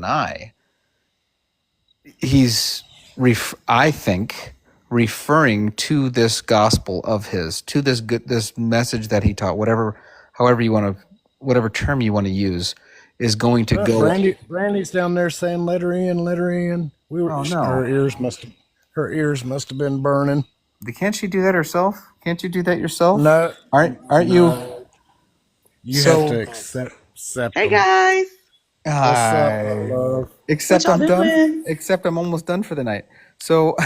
I. He's, I think, referring to this gospel of his, to this message that he taught, however you want to, whatever term you want to use, is going to go. Brandy's down there saying, "Let her in, let her in." Oh no, Her ears must have been burning. can't she do that herself? Can't you do that yourself? No, Aren't you? you have So, to accept Hey them. guys, What's up, my hi. love? what Except y'all I'm done. doing? Except I'm almost done for the night. So,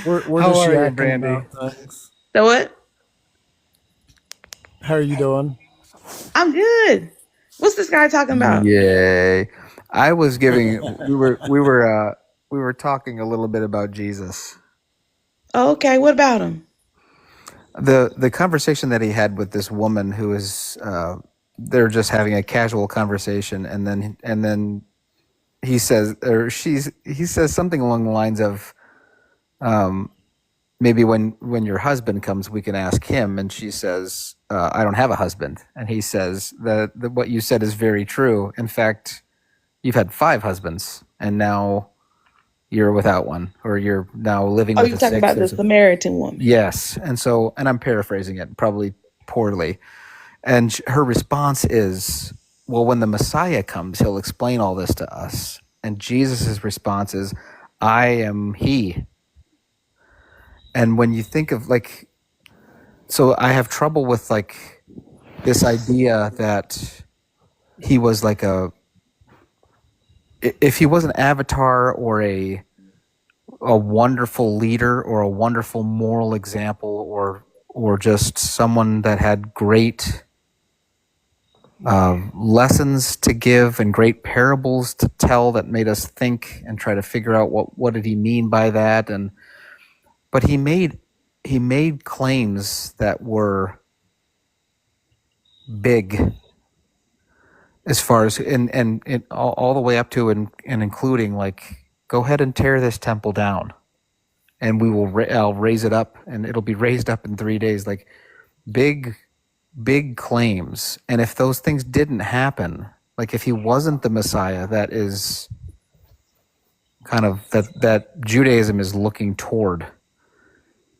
We're how just are you, yakking Brandy? about things. So what? How are you doing? I'm good. What's this guy talking about? Yay! I was giving. We were talking a little bit about Jesus. Oh, okay, what about him? The conversation that he had with this woman who is they're just having a casual conversation, and then he says, or he says something along the lines of, maybe when your husband comes, we can ask him. And she says, I don't have a husband. And he says that what you said is very true. In fact, you've had 5 husbands, and now you're without one, or you're now living Oh, with you a talking 6th. about the Samaritan woman? Yes. And I'm paraphrasing it probably poorly. And her response is, well, when the Messiah comes, he'll explain all this to us. And Jesus' response is, I am he. And when you think of so I have trouble with this idea that he was if he was an avatar or a wonderful leader or a wonderful moral example, or just someone that had great lessons to give and great parables to tell that made us think and try to figure out what did he mean by that. But he made claims that were big, as far as and all the way up to and including, go ahead and tear this temple down, and I'll raise it up, and it'll be raised up in 3 days. Like, big claims. And if those things didn't happen, like if he wasn't the Messiah, that is kind of that Judaism is looking toward.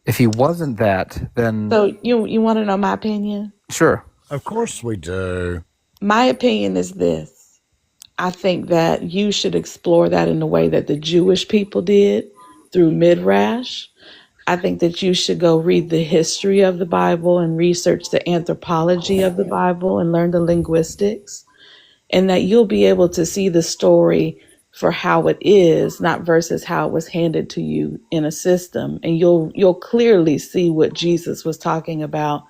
If he wasn't that, then So you want to know my opinion? sure. Of course we do. My opinion is this. I think that you should explore that in the way that the Jewish people did through Midrash. I think that you should go read the history of the Bible and research the anthropology of the Bible and learn the linguistics, and that you'll be able to see the story for how it is, not versus how it was handed to you in a system. And you'll clearly see what Jesus was talking about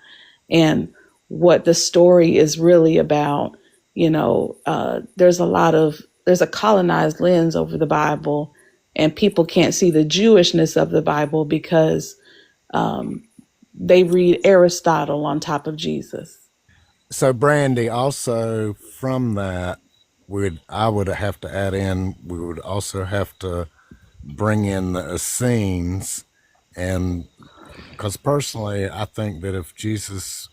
and what the story is really about. There's a colonized lens over the Bible, and people can't see the Jewishness of the Bible because they read Aristotle on top of Jesus. So, Brandy, also from that, I would have to add in. We would also have to bring in the Essenes, and because personally, I think that if Jesus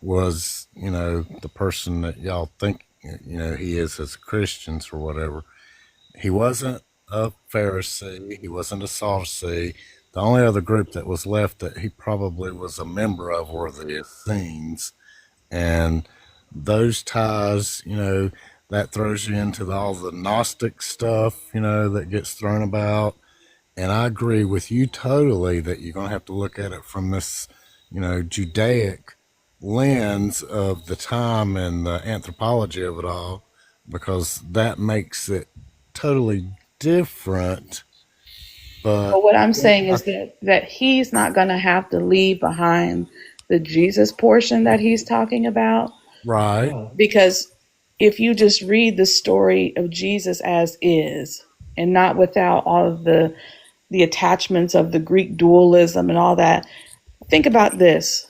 was, the person that y'all think, he is as Christians or whatever, he wasn't a Pharisee, he wasn't a Sadducee. The only other group that was left that he probably was a member of were the Essenes. And those ties, that throws you into all the Gnostic stuff, that gets thrown about. And I agree with you totally that you're going to have to look at it from this, Judaic lens of the time and the anthropology of it all, because that makes it totally different. But But what I'm saying is that he's not going to have to leave behind the Jesus portion that he's talking about, right, because if you just read the story of Jesus as is and not without all of the attachments of the Greek dualism and all that, think about this.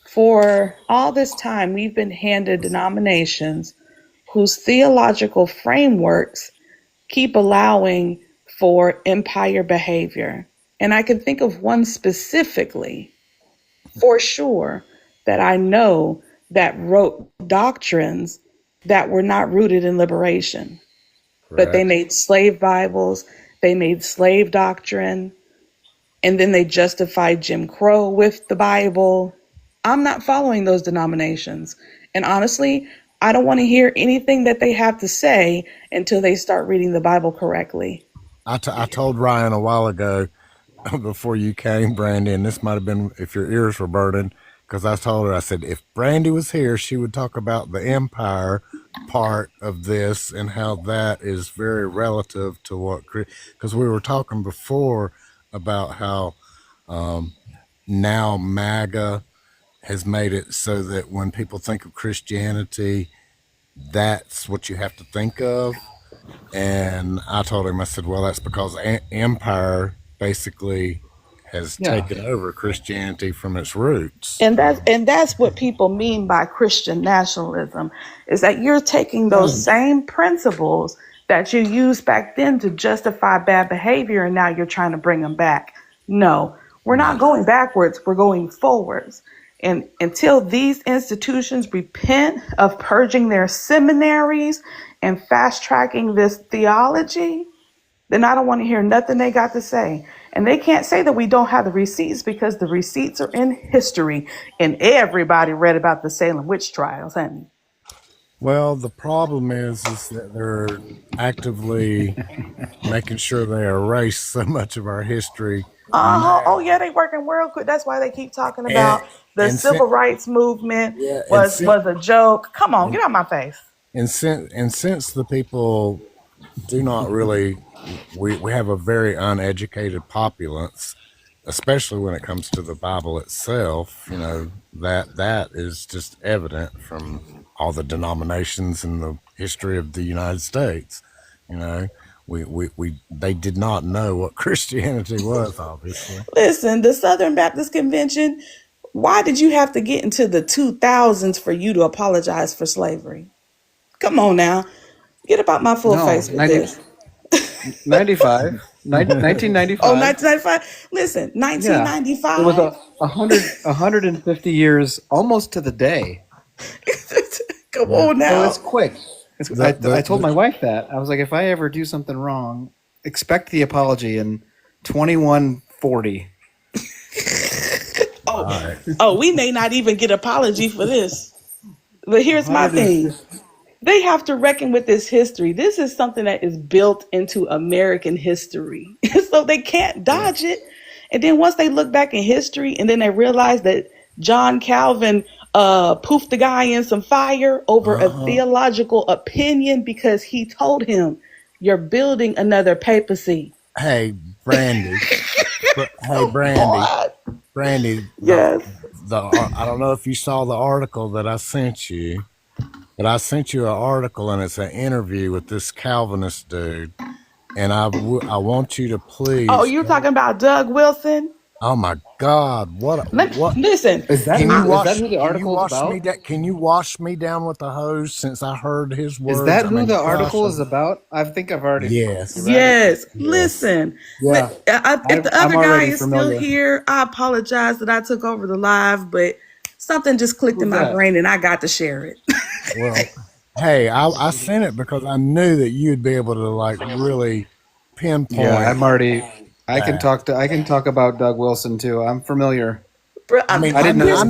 For all this time, we've been handed denominations whose theological frameworks keep allowing for empire behavior. And I can think of one specifically for sure that I know that wrote doctrines that were not rooted in liberation. but they Correct. made slave Bibles, they made slave doctrine, and then they justified Jim Crow with the Bible. I'm not following those denominations. And honestly, I don't want to hear anything that they have to say until they start reading the Bible correctly. I told Ryan a while ago before you came, Brandy, and this might have been if your ears were burning, because I told her, I said, if Brandy was here, she would talk about the empire part of this and how that is very relative to what, because we were talking before about how now MAGA has made it so that when people think of Christianity, that's what you have to think of. And I told him, I said, well, that's because empire basically has Yeah. taken over Christianity from its roots. And that's what people mean by Christian nationalism, is that you're taking those same principles that you used back then to justify bad behavior and now you're trying to bring them back. No, we're not No. going backwards, we're going forwards. And until these institutions repent of purging their seminaries and fast tracking this theology, then I don't want to hear nothing they got to say. And they can't say that we don't have the receipts because the receipts are in history. And everybody read about the Salem witch trials, honey. Well, the problem is that they're actively making sure they erase so much of our history Oh now. yeah, they working real quick. That's why they keep talking And about the and civil since, rights movement yeah, was a joke. Come on, and get out my face. since the people do not really, we have a very uneducated populace, especially when it comes to the Bible itself. You know, that is just evident from all the denominations in the history of the United States. You know, we they did not know what Christianity was, obviously. Listen, the Southern Baptist Convention, why did you have to get into the 2000s for you to apologize for slavery? Come on now. Get about my full No, face with this. 95, Oh, 1995. 1995. Listen, Yeah, it was 1995. a 150 years, almost to the day. Come Yeah. on So now. it's quick. I told my wife that. I was like, if I ever do something wrong, expect the apology in 2140. Oh, All right. oh, we may not even get apology for this. But here's my thing. 150. They have to reckon with this history. This is something that is built into American history. So they can't Yeah. dodge it. And then once they look back in history and then they realize that John Calvin poofed the guy in some fire over Uh a huh. theological opinion because he told him, you're building another papacy. Hey, Brandy. Hey, Oh, Brandy. God. Brandy. Yes. I don't know if you saw the article that I sent you, but I sent you an article and it's an interview with this Calvinist dude, and I want you to Oh, please you're go. talking about Doug Wilson? Oh my God! What? Listen, Is that who the Can you article is wash me about? down? Can you wash me down with the hose since I heard his Is words? that I who mean, the gosh, article is about? I think I've already read yes, it. yes, yes, listen. Yeah, If the I'm other guy already is still familiar. here, I apologize that I took over the live, but something just clicked in Who's my that? brain and I got to share it. well, hey, I sent it because I knew that you'd be able to like really Yeah, pinpoint I'm already. that. I can talk about Doug Wilson too. I'm familiar. But I mean, I didn't here's, know.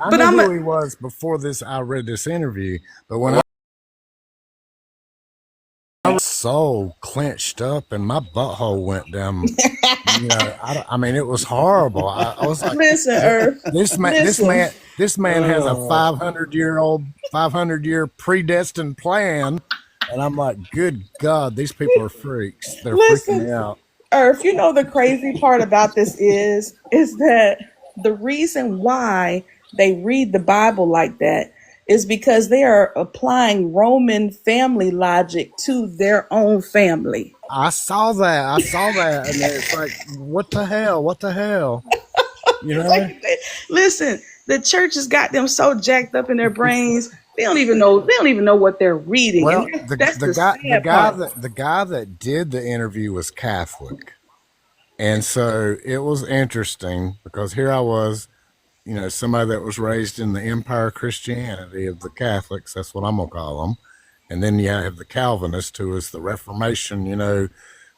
I but knew I'm who a, he was before this. I read this interview, but when I was so clenched up and my butthole went down, you know, I mean, it was horrible. I was like, listen, Earth, listen. this man has a 500 year predestined plan, and I'm like, good God, these people are freaks. They're freaking Listen, me out. Earth, you know the crazy part about this is that the reason why they read the Bible like that is because they are applying Roman family logic to their own family. I saw that. I saw that, and it's like, what the hell? What the hell? You It's know? like, listen, the church has got them so jacked up in their brains. They don't even know what they're reading. And Well, that's the sad part. the guy that did the interview was Catholic, and so it was interesting because here I was, you know, somebody that was raised in the Empire Christianity of the Catholics. That's what I'm gonna call them, And then you have the Calvinist, who is the Reformation,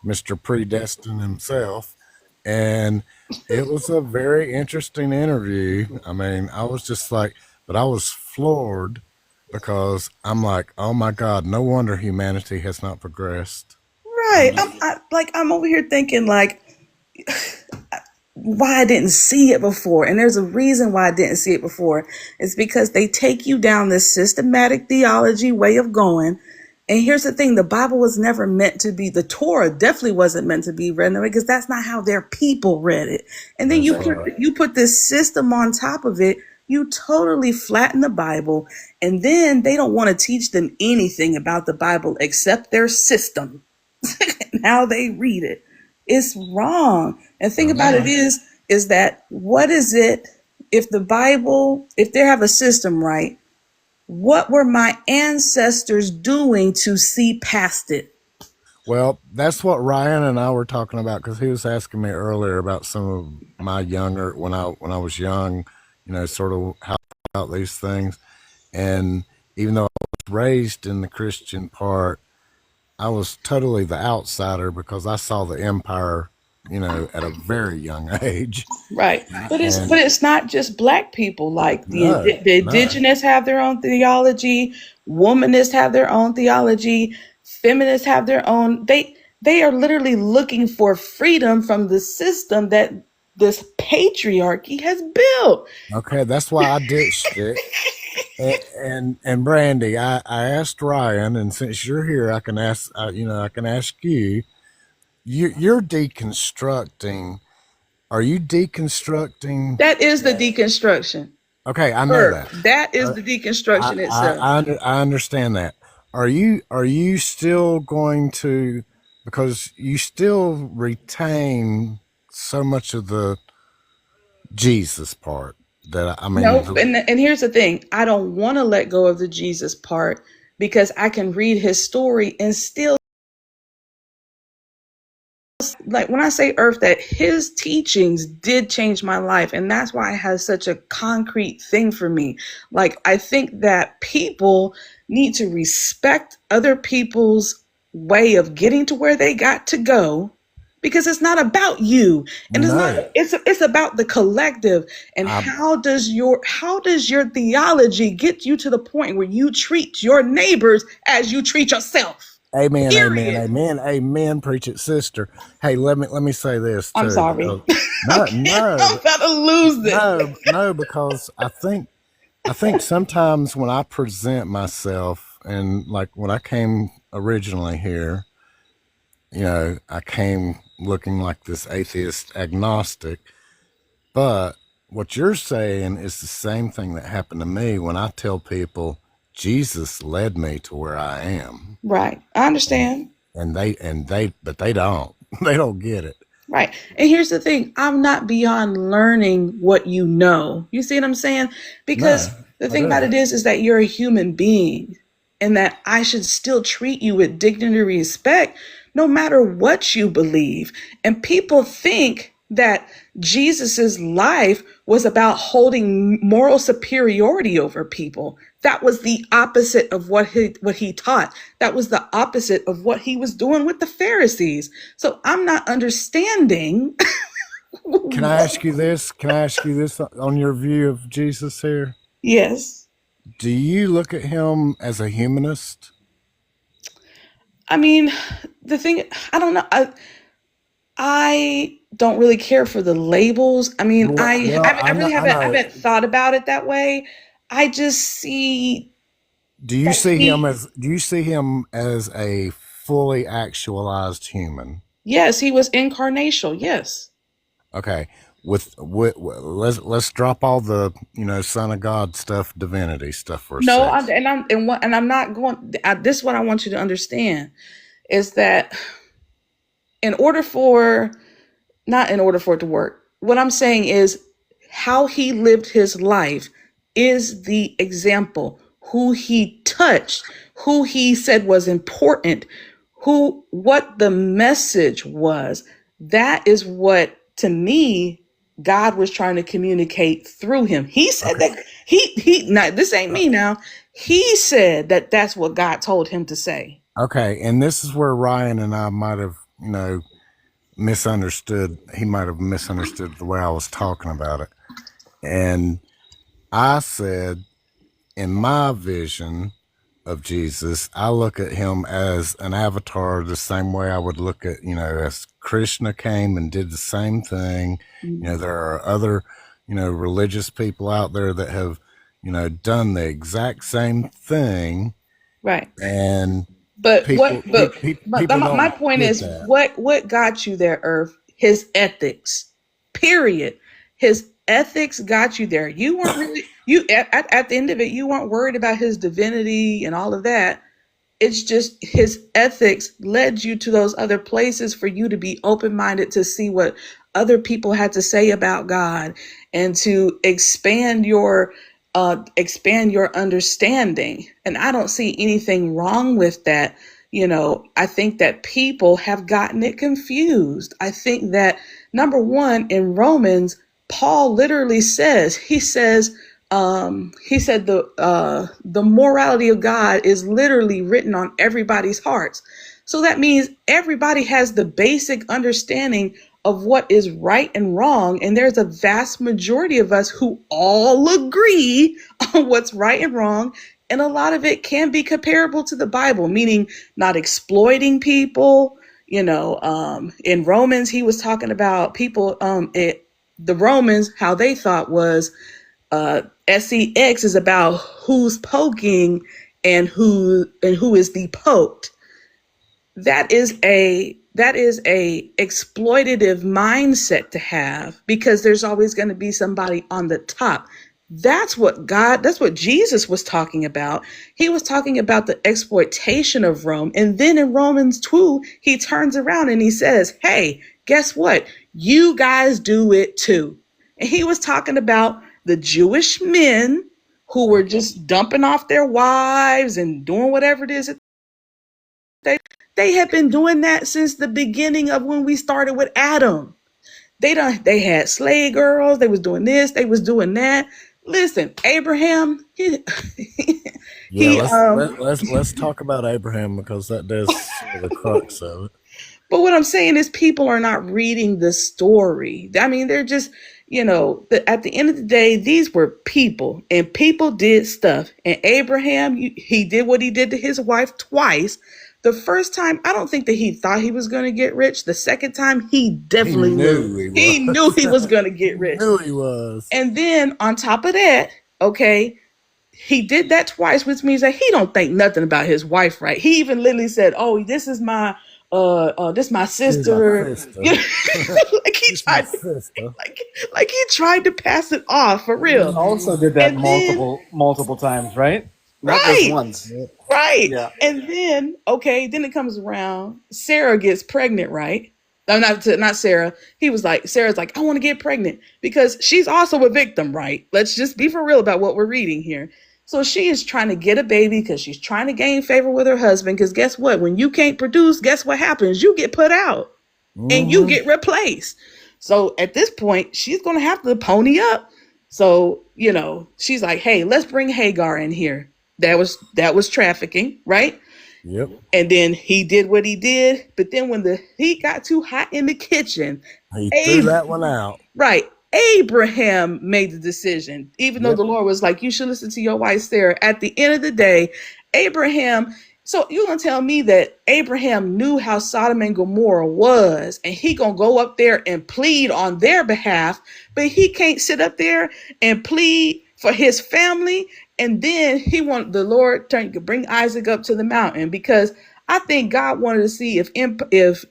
Mr. Predestined himself. And it was a very interesting interview. I mean, I was just like, but I was floored because I'm like, oh my God, no wonder humanity has not progressed. Right. I'm I'm over here thinking like why I didn't see it before. And there's a reason why I didn't see it before. It's because they take you down this systematic theology way of going. And here's the thing, the Bible was never meant to be, the Torah definitely wasn't meant to be read that way because that's not how their people read it. And then That's right. you put this system on top of it, you totally flatten the Bible, and then they don't want to teach them anything about the Bible except their system and how they read it. It's wrong. And the thing That's about it right. is that what is it if the Bible, if they have a system right, what were my ancestors doing to see past it? Well, that's what Ryan and I were talking about because he was asking me earlier about some of my younger when I was young, sort of how about these things. And even though I was raised in the Christian part, I was totally the outsider because I saw the empire, at a very young age. Right. But And it's not just black people. Like no, the no. indigenous have their own theology, womanists have their own theology, feminists have their own. They are literally looking for freedom from the system that this patriarchy has built. Okay, that's why I ditched it. And Brandy, I asked Ryan, and since you're here, I can ask I can ask you. You're deconstructing. Are you deconstructing? That is the deconstruction. Okay, I know Sir, that. that is Uh, the deconstruction itself. I understand that. Are you still going to, because you still retain so much of the Jesus part that I mean No, and here's the thing. I don't want to let go of the Jesus part because I can read his story and still, like when I say earth, that his teachings did change my life, and that's why it has such a concrete thing for me. Like I think that people need to respect other people's way of getting to where they got to go, because it's not about you, and no. it's about the collective. And I how does your theology get you to the point where you treat your neighbors as you treat yourself? Amen, amen, Period. amen, amen. Preach it, sister. Hey, let me say this I'm too, sorry. because no, I'm no, about to lose this. no, because I think sometimes when I present myself, and like when I came originally here, I came looking like this atheist agnostic, but what you're saying is the same thing that happened to me when I tell people Jesus led me to where I am. Right. I And understand. but they don't. They don't get it. Right. And here's the thing, I'm not beyond learning what you know. You see what I'm saying? Because No, the I thing about do. it is that you're a human being and that I should still treat you with dignity and respect no matter what you believe. And people think that Jesus's life was about holding moral superiority over people. That was the opposite of what he taught. That was the opposite of what he was doing with the Pharisees. So I'm not understanding. Can I ask you this? Can I ask you this on your view of Jesus here? Yes. Do you look at him as a humanist? I mean, the thing, I don't know. I don't really care for the labels. I mean, Well, I I know. really I haven't know. thought about it that way. I just see Do you that see him he, as Do you see him as a fully actualized human? yes, he was incarnational. Yes. Okay. Let's drop all the Son of God stuff, divinity stuff for a No, sec. and I'm not going. This is what I want you to understand is that in order for not in order for it to work. What I'm saying is how he lived his life is the example. Who he touched, who he said was important, what the message was. That is what, to me, God was trying to communicate through him. He said Okay. that now this ain't Uh, me now. He said that that's what God told him to say. Okay, and this is where Ryan and I might have, misunderstood. He might have misunderstood the way I was talking about it. And I said, in my vision of Jesus, I look at him as an avatar the same way I would look at, as Krishna came and did the same thing. There are other, religious people out there that have, done the exact same thing. Right. And But people, what? But people my don't point get is, that. what got you there, Earth? His ethics. Period. His ethics got you there. You weren't really at the end of it. You weren't worried about his divinity and all of that. It's just his ethics led you to those other places for you to be open-minded to see what other people had to say about God and to expand your understanding. And I don't see anything wrong with that. I think that people have gotten it confused. I think that number one, in Romans, Paul literally says, he said the morality of God is literally written on everybody's hearts. So that means everybody has the basic understanding of what is right and wrong. And there's a vast majority of us who all agree on what's right and wrong. And a lot of it can be comparable to the Bible, meaning not exploiting people. In Romans, he was talking about people, the Romans, how they thought was sex is about who's poking and who is the poked. That is a exploitative mindset to have, because there's always going to be somebody on the top. That's what Jesus was talking about. He was talking about the exploitation of Rome. And then in Romans 2, he turns around and he says, hey, guess what? You guys do it too. And he was talking about the Jewish men who were just dumping off their wives and doing whatever it is that they had been doing that since the beginning of when we started with Adam. They had slave girls, they was doing this, they was doing that. Listen, Abraham, Yeah, he let's talk about Abraham, because that's sort of the crux of it. But what I'm saying is people are not reading the story. I mean, they're just, at the end of the day, these were people and people did stuff. And Abraham, he did what he did to his wife twice. The first time, I don't think that he thought he was going to get rich. The second time, he definitely knew. He knew he was going to get rich. He knew he was. And then on top of that, okay, he did that twice, which means that he don't think nothing about his wife, right? He even literally said, "Oh, this is my sister." Like he tried, like he tried to pass it off for real. He also did that multiple times, right? Not just once. Right. Yeah. And then, then it comes around. Sarah gets pregnant, right? No, not Sarah. Sarah's like, I want to get pregnant because she's also a victim, right? Let's just be for real about what we're reading here. So she is trying to get a baby because she's trying to gain favor with her husband. Because guess what? When you can't produce, guess what happens? You get put out and you get replaced. So at this point, she's going to have to pony up. So, she's like, hey, let's bring Hagar in here. That was trafficking, right? Yep. And then he did what he did. But then when the heat got too hot in the kitchen, he threw that one out. Right. Abraham made the decision, even though the Lord was like, you should listen to your wife, Sarah. At the end of the day, so you're going to tell me that Abraham knew how Sodom and Gomorrah was, and he going to go up there and plead on their behalf, but he can't sit up there and plead for his family. And then he wanted the Lord to bring Isaac up to the mountain, because I think God wanted to see if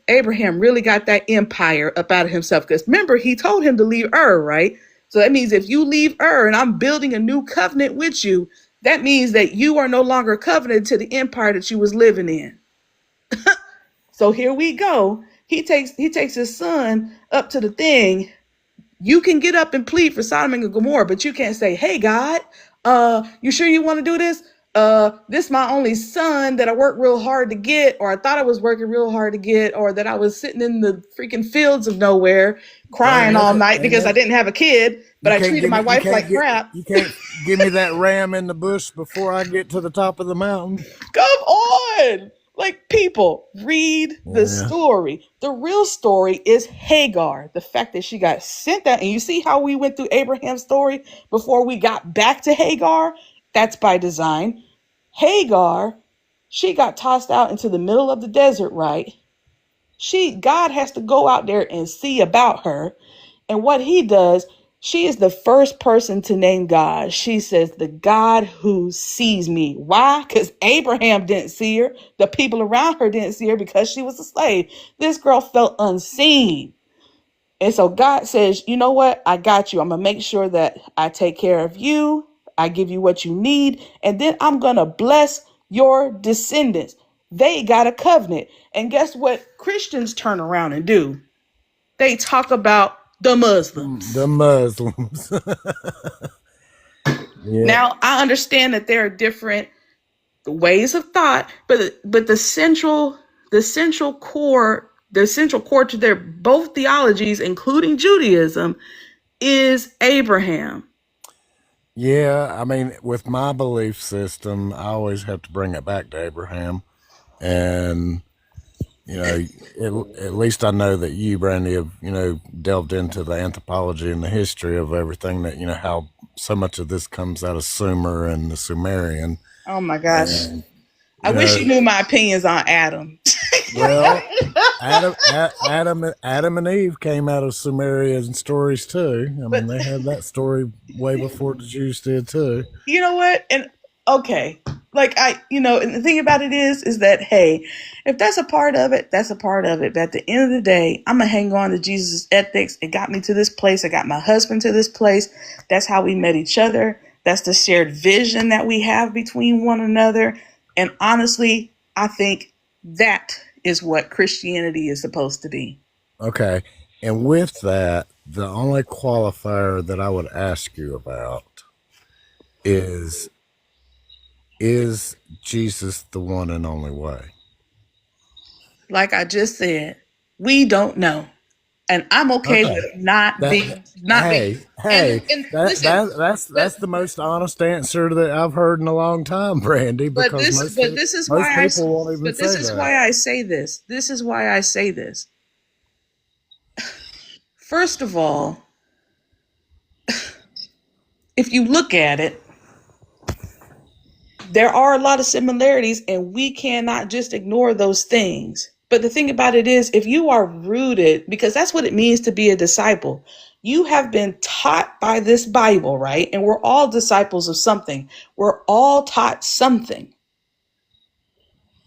Abraham really got that empire up out of himself. Because remember, he told him to leave Ur, right? So that means if you leave Ur and I'm building a new covenant with you, that means that you are no longer covenanted to the empire that you was living in. So here we go. He takes his son up to the thing. You can get up and plead for Sodom and Gomorrah, but you can't say, hey, God, you sure you want to do this? This my only son that I worked real hard to get, or I thought I was working real hard to get, or that I was sitting in the freaking fields of nowhere crying all night because I didn't have a kid. but You I can't treated give my me. You wife can't like get. crap. You can't give me that ram in the bush before I get to the top of the mountain. Come on. Like, people, read the Yeah. story. The real story is Hagar. The fact that she got sent out. And you see how we went through Abraham's story before we got back to Hagar? That's by design. Hagar, she got tossed out into the middle of the desert, right? God has to go out there and see about her. And what he does, she is the first person to name God. She says, the God who sees me. Why? Because Abraham didn't see her. The people around her didn't see her because she was a slave. This girl felt unseen. And so God says, you know what? I got you. I'm going to make sure that I take care of you. I give you what you need. And then I'm going to bless your descendants. They got a covenant. And guess what Christians turn around and do? They talk about the The Muslims. Muslims. Yeah. Now, I understand that there are different ways of thought, but the central core to their both theologies, including Judaism, is Abraham. Yeah. I mean, with my belief system, I always have to bring it back to Abraham, and at least I know that you, Brandy, have delved into the anthropology and the history of everything. That how so much of this comes out of Sumer and the Sumerian, Oh my gosh. and I you wish know, you knew my opinions on Adam. well, Adam and Eve came out of Sumerian stories too. I But mean, they had that story way before the Jews did too. you know what? And okay, like and the thing about it is that, hey, if that's a part of it, that's a part of it. But at the end of the day, I'm gonna hang on to Jesus' ethics. It got me to this place. I got my husband to this place. That's how we met each other. That's the shared vision that we have between one another. And honestly, I think that is what Christianity is supposed to be. Okay, and with that, the only qualifier that I would ask you about is is Jesus the one and only way? Like I just said, we don't know. And I'm okay Okay. with not That, being not being hey, hey, and that listen, but that's the most honest answer that I've heard in a long time, Brandy. but Because this but this is most why I people won't even but this say is that. why I say this. This is why I say this. First of all, if you look at it, there are a lot of similarities and we cannot just ignore those things. But the thing about it is, if you are rooted, because that's what it means to be a disciple, you have been taught by this Bible, right? And we're all disciples of something. We're all taught something.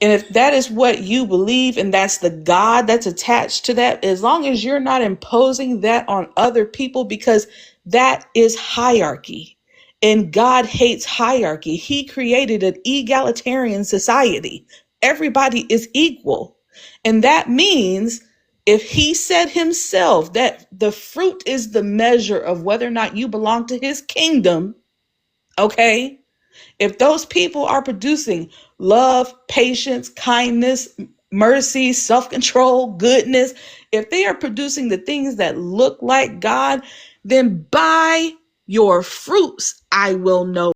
And if that is what you believe and that's the God that's attached to that, as long as you're not imposing that on other people, because that is hierarchy. And God hates hierarchy. He created an egalitarian society. Everybody is equal. And that means if he said himself that the fruit is the measure of whether or not you belong to his kingdom, okay? If those people are producing love, patience, kindness, mercy, self control, goodness, if they are producing the things that look like God, then by your fruits I will know.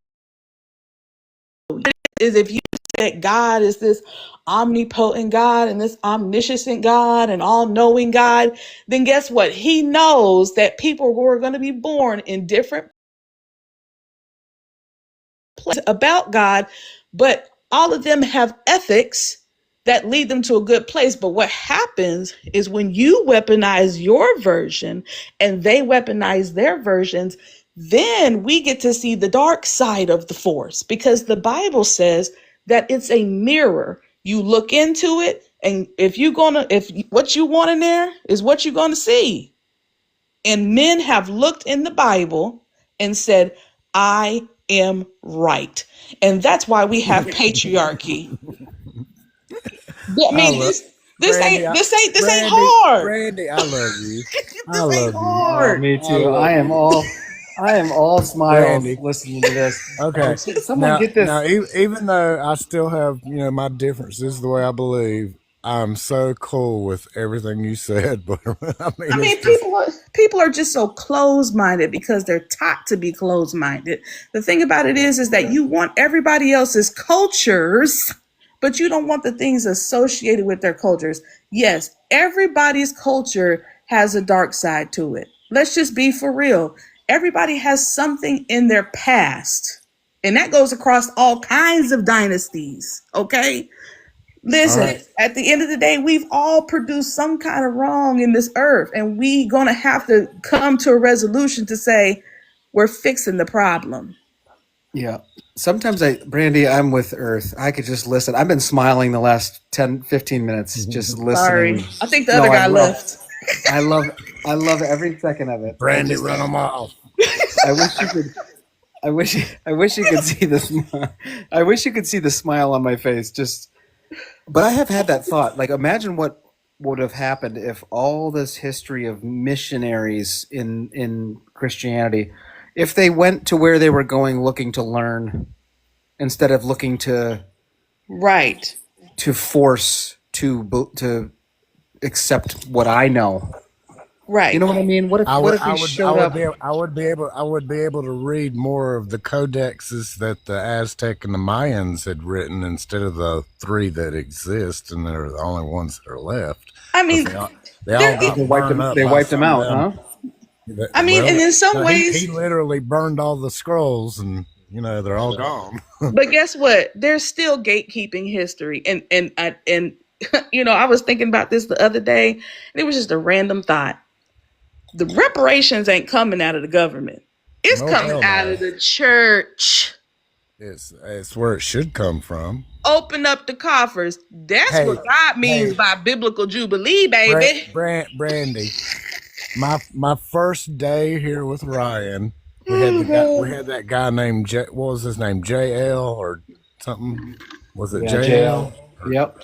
Is if you say that God is this omnipotent God and this omniscient God and all knowing God, then guess what? He knows that people who are going to be born in different about God, but all of them have ethics that lead them to a good place. But what happens is when you weaponize your version and they weaponize their versions, then we get to see the dark side of the force because the Bible says that it's a mirror. You look into it, and if what you want in there is what you're going to see. And men have looked in the Bible and said, I am right. And that's why we have patriarchy. I I mean, love this Brandy. ain't this ain't Brandy, hard. Brandy, I love you. I This ain't love you. Oh, hard. me I too. love you, I am all smiles Brandy. listening to this. Okay, Someone now get this. even though I still have my differences the way I believe, I'm so cool with everything you said, but I mean, I it's mean, just people are just so closed minded because they're taught to be closed minded. The thing about it is that you want everybody else's cultures, but you don't want the things associated with their cultures. Yes, everybody's culture has a dark side to it. Let's just be for real. Everybody has something in their past, and that goes across all kinds of dynasties. Okay, all listen, right. at the end of the day, we've all produced some kind of wrong in this earth, and we gonna have to come to a resolution to say we're fixing the problem. Yeah. Sometimes Brandy, I'm with Earth. I could just listen. I've been smiling the last 10, 15 minutes, just Sorry, listening. I think the No, other guy left. I love, I love every second of it. Brandy, run them off. I wish you could, I wish you could see the smile. I wish you could see the smile on my face. But I have had that thought. Like, imagine what would have happened if all this history of missionaries in Christianity, if they went to where they were going looking to learn instead of looking Right, to force to accept what I know. You right. know what I mean? What if we showed up? I would be able to read more of the codexes that the Aztec and the Mayans had written instead of the three that exist, and they're the only ones that are left I because mean, they all there. got They wiped burned them. up They by wiped them some of out, them. huh? I mean, and Well, in some no, he ways, literally burned all the scrolls, and they're all gone. but guess what? There's still gatekeeping history, and I was thinking about this the other day, and it was just a random thought. The reparations ain't coming out of the government. It's No, coming hell out no. of the church. It's where it should come from. Open up the coffers. That's Hey, what God means hey, by biblical jubilee, baby. Brandy. My first day here with Ryan, we had that guy named what was his name, JL or something? Was it Yeah, JL? JL. Yep.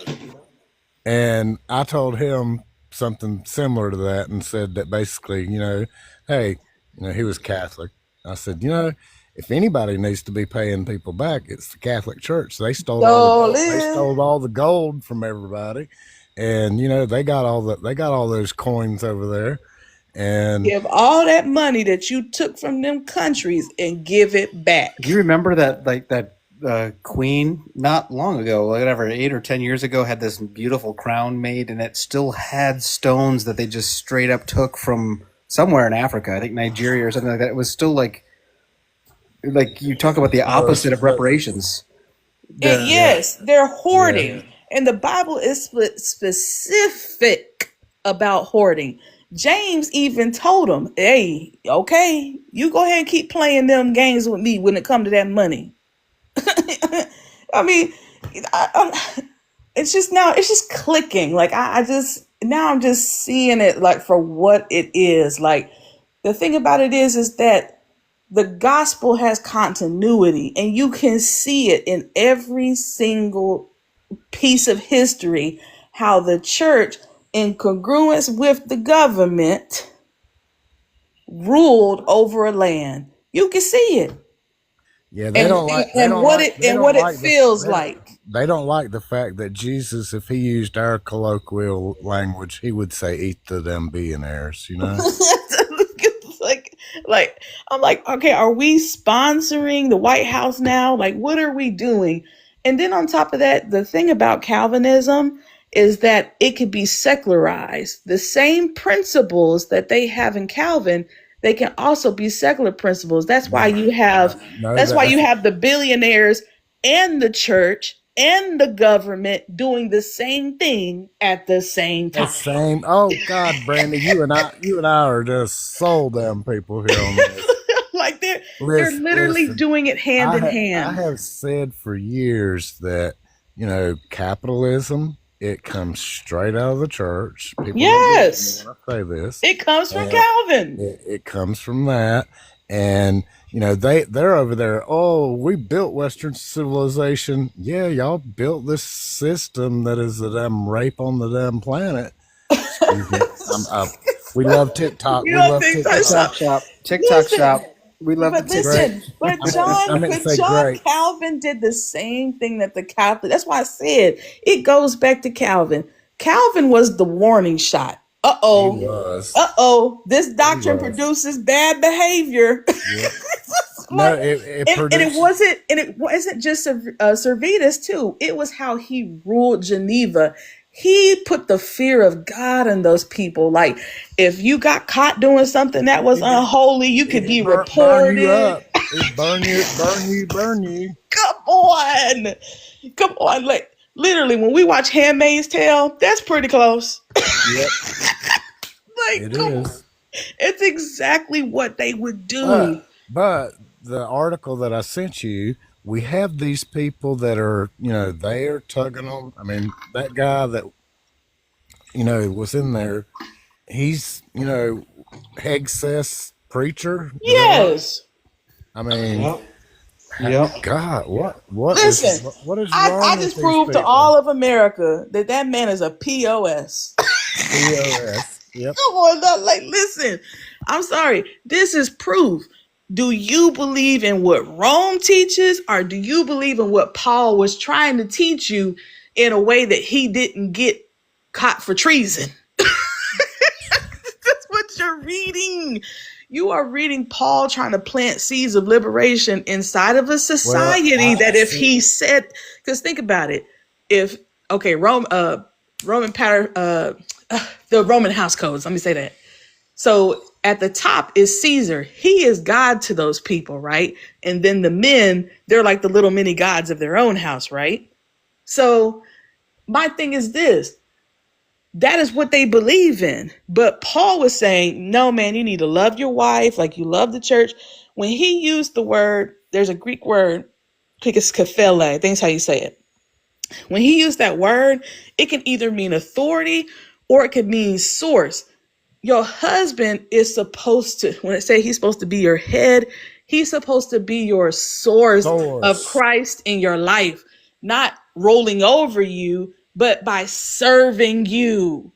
And I told him something similar to that and said that basically, hey, he was Catholic. I said, if anybody needs to be paying people back, it's the Catholic Church. They stole all the So gold. They live. stole all the gold from everybody, and they got all those coins over there. And Give all that money that you took from them countries and give it Do you back. remember that queen not long ago, whatever, 8 or 10 years ago, had this beautiful crown made, and it still had stones that they just straight up took from somewhere in Africa, I think Nigeria or something like that. It was still like you talk about the opposite of but reparations. And The yeah, yes, they're yeah, hoarding. And the Bible is specific about hoarding. James even told them, hey, okay, you go ahead and keep playing them games with me when it comes to that money. I mean, it's just clicking. Like now I'm just seeing it like for what it is. Like the thing about it is that the gospel has continuity, and you can see it in every single piece of history how the church, in congruence with the government, ruled over a land. You can see it, yeah. and what it feels like. They don't like the fact that Jesus, if he used our colloquial language, he would say, "Eat to them billionaires," like like I'm like, okay, are we sponsoring the White House now? Like, what are we doing? And then on top of that, the thing about Calvinism is that it could be secularized. The same principles that they have in Calvin, they can also be secular principles. No, no, That's why you have the billionaires and the church and the government doing the same thing at the same the time. same. Oh God, Brandy, you and I are just soul damn people here on this. Like they're literally Listen. doing it hand in I hand. have said for years that capitalism, it comes straight out of the church. People don't get it Yes, when I say this, it comes from and Calvin. it comes from that. And they're over there. Oh, we built Western civilization. Yeah, y'all built this system that is the damn rape on the damn planet. Excuse me. We love TikTok. You We don't love think so? TikTok TikTok. shop, TikTok Listen, shop. We love the but TikTok. Great. listen, but I meant to say John great. Calvin did the same thing that the Catholic. That's why I said it goes back to Calvin. Calvin was the warning shot. He Uh-oh. was. Uh-oh. This He doctrine was. produces bad behavior. Yep. No, Like, it and produced. it wasn't just Servetus too. It was how he ruled Geneva. He put the fear of God in those people. Like, if you got caught doing something that was unholy, you could be Burn you reported. up. It burn you. Come on. Like, literally, when we watch Handmaid's Tale, that's pretty close. Yep, Like, it come on. is. It's exactly what they would do. But the article that I sent you, we have these people that are, they are tugging on. I mean, that guy that, was in there, he's, Hegseth preacher. Is that right? Yes. I mean, Yep. Yep. God, Listen, what is I wrong with just these proved to people? all of America that man is a POS. POS. Yep. Come on, no, like, listen, I'm sorry. This is proof. Do you believe in what Rome teaches, or do you believe in what Paul was trying to teach you in a way that he didn't get caught for treason? That's what you're reading. You are reading Paul trying to plant seeds of liberation inside of a society that if he said, because think about it, if Roman pattern, the Roman house codes. Let me say that. So at the top is Caesar. He is God to those people, right? And then the men, they're like the little mini gods of their own house, right? So my thing is this. That is what they believe in. But Paul was saying, no, man, you need to love your wife like you love the church. When he used the word, there's a Greek word, I think it's kaphele. I think it's how you say it. When he used that word, it can either mean authority or it could mean source. Your husband is supposed to, when it say he's supposed to be your head, he's supposed to be your source of Christ in your life, not rolling over you, but by serving you.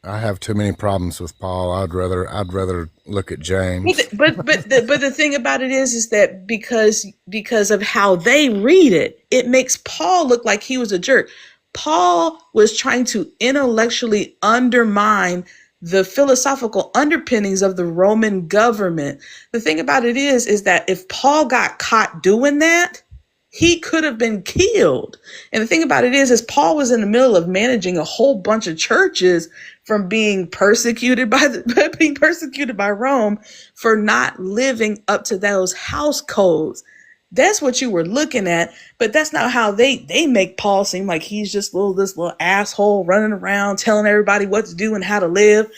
I have too many problems with Paul. I'd rather look at James. But the thing about it is that because of how they read it, it makes Paul look like he was a jerk. Paul was trying to intellectually undermine the philosophical underpinnings of the Roman government. The thing about it is that if Paul got caught doing that, he could have been killed. And the thing about it is Paul was in the middle of managing a whole bunch of churches from being persecuted by Rome for not living up to those house codes. That's what you were looking at, but that's not how they make Paul seem like he's just this little asshole running around telling everybody what to do and how to live.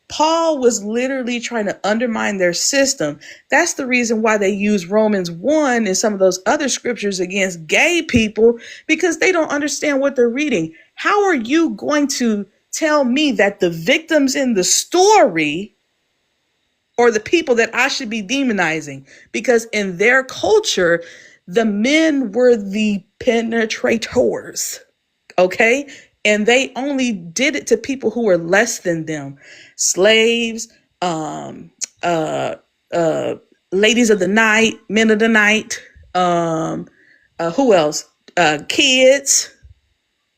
Paul was literally trying to undermine their system. That's the reason why they use Romans 1 and some of those other scriptures against gay people, because they don't understand what they're reading. How are you going to tell me that the victims in the story or the people that I should be demonizing? Because in their culture, the men were the penetrators, okay? And they only did it to people who were less than them. Slaves, ladies of the night, men of the night, who else? Kids.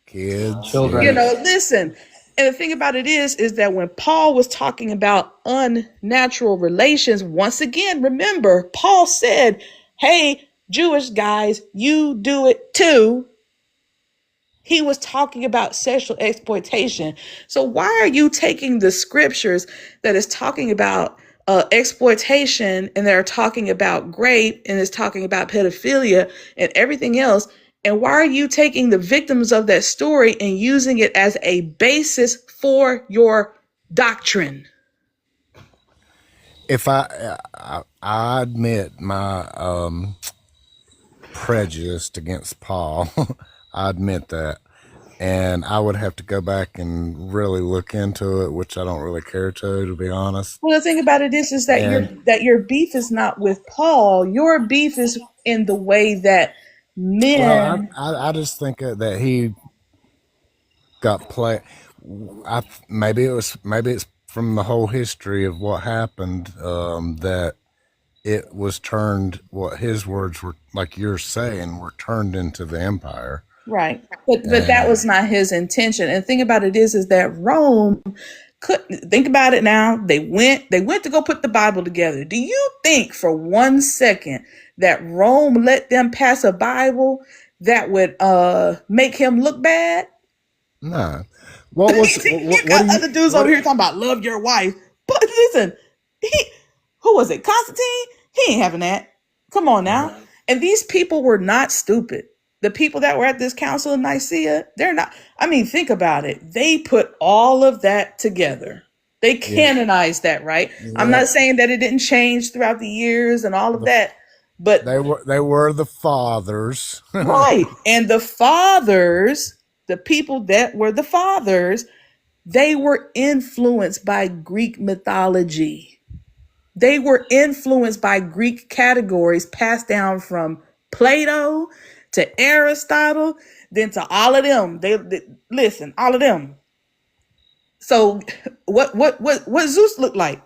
Children. Listen. And the thing about it is that when Paul was talking about unnatural relations, once again, remember, Paul said, hey, Jewish guys, you do it too. He was talking about sexual exploitation. So why are you taking the scriptures that is talking about exploitation and they're talking about rape and is talking about pedophilia and everything else, and why are you taking the victims of that story and using it as a basis for your doctrine? If I admit my prejudice against Paul, I admit that, and I would have to go back and really look into it, which I don't really care to be honest. Well, the thing about it is that your beef is not with Paul. Your beef is in the way that men. Well, I just think that he got play. Maybe it's from the whole history of what happened that it was turned. What his words were, like you're saying, were turned into the empire. Right. But that And was not his intention. And the thing about it is that Rome could think about it now. They went to go put the Bible together. Do you think for 1 second that Rome let them pass a Bible that would make him look bad? no, what was You what do got you other dudes over what? here talking about love your wife. But listen, he who was it? Constantine? He ain't having that. Come on now. And these people were not stupid. The people that were at this council in Nicaea, they're not. I mean, think about it. They put all of that together. They Yeah, canonized that, right? I'm yeah. not saying that it didn't change throughout the years and all of The, that, but they were the fathers. right. And the fathers, the people that were the fathers, they were influenced by Greek mythology. They were influenced by Greek categories passed down from Plato to Aristotle, then to all of them. They listen, all of them. So what Zeus looked like?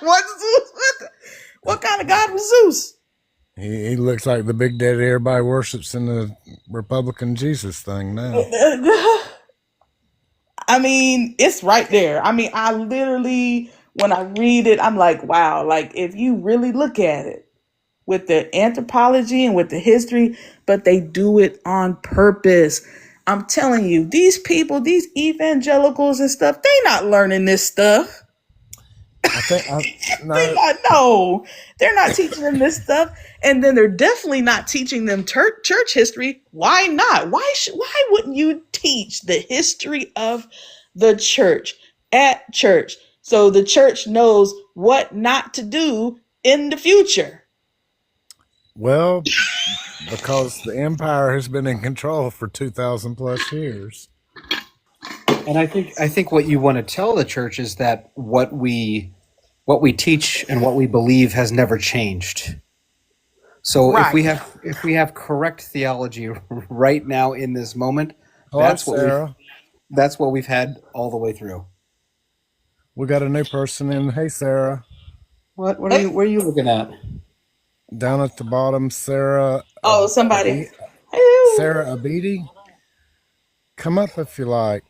what Zeus? What kind of god was Zeus? He looks like the big daddy everybody worships in the Republican Jesus thing now. I mean, it's right there. I mean, I literally, when I read it, I'm like, wow. Like, if you really look at it with the anthropology and with the history, but they do it on purpose. I'm telling you, these people, these evangelicals and stuff, they not learning this stuff. I think I They no. not, no, they're not teaching them this stuff, and then they're definitely not teaching them church history. Why not? Why wouldn't you teach the history of the church at church so the church knows what not to do in the future? Well, because the empire has been in control for 2,000 plus years. And I think what you want to tell the church is that what we teach and what we believe has never changed. So Right. if we have correct theology right now in this moment, Hello, that's what we've Sarah. that's what we've had all the way through. We got a new person in. Hey, Sarah. What are you where are you looking at? Down at the bottom, Sarah. Oh, somebody. Abi- Ew. Sarah Abidi. Come up if you like.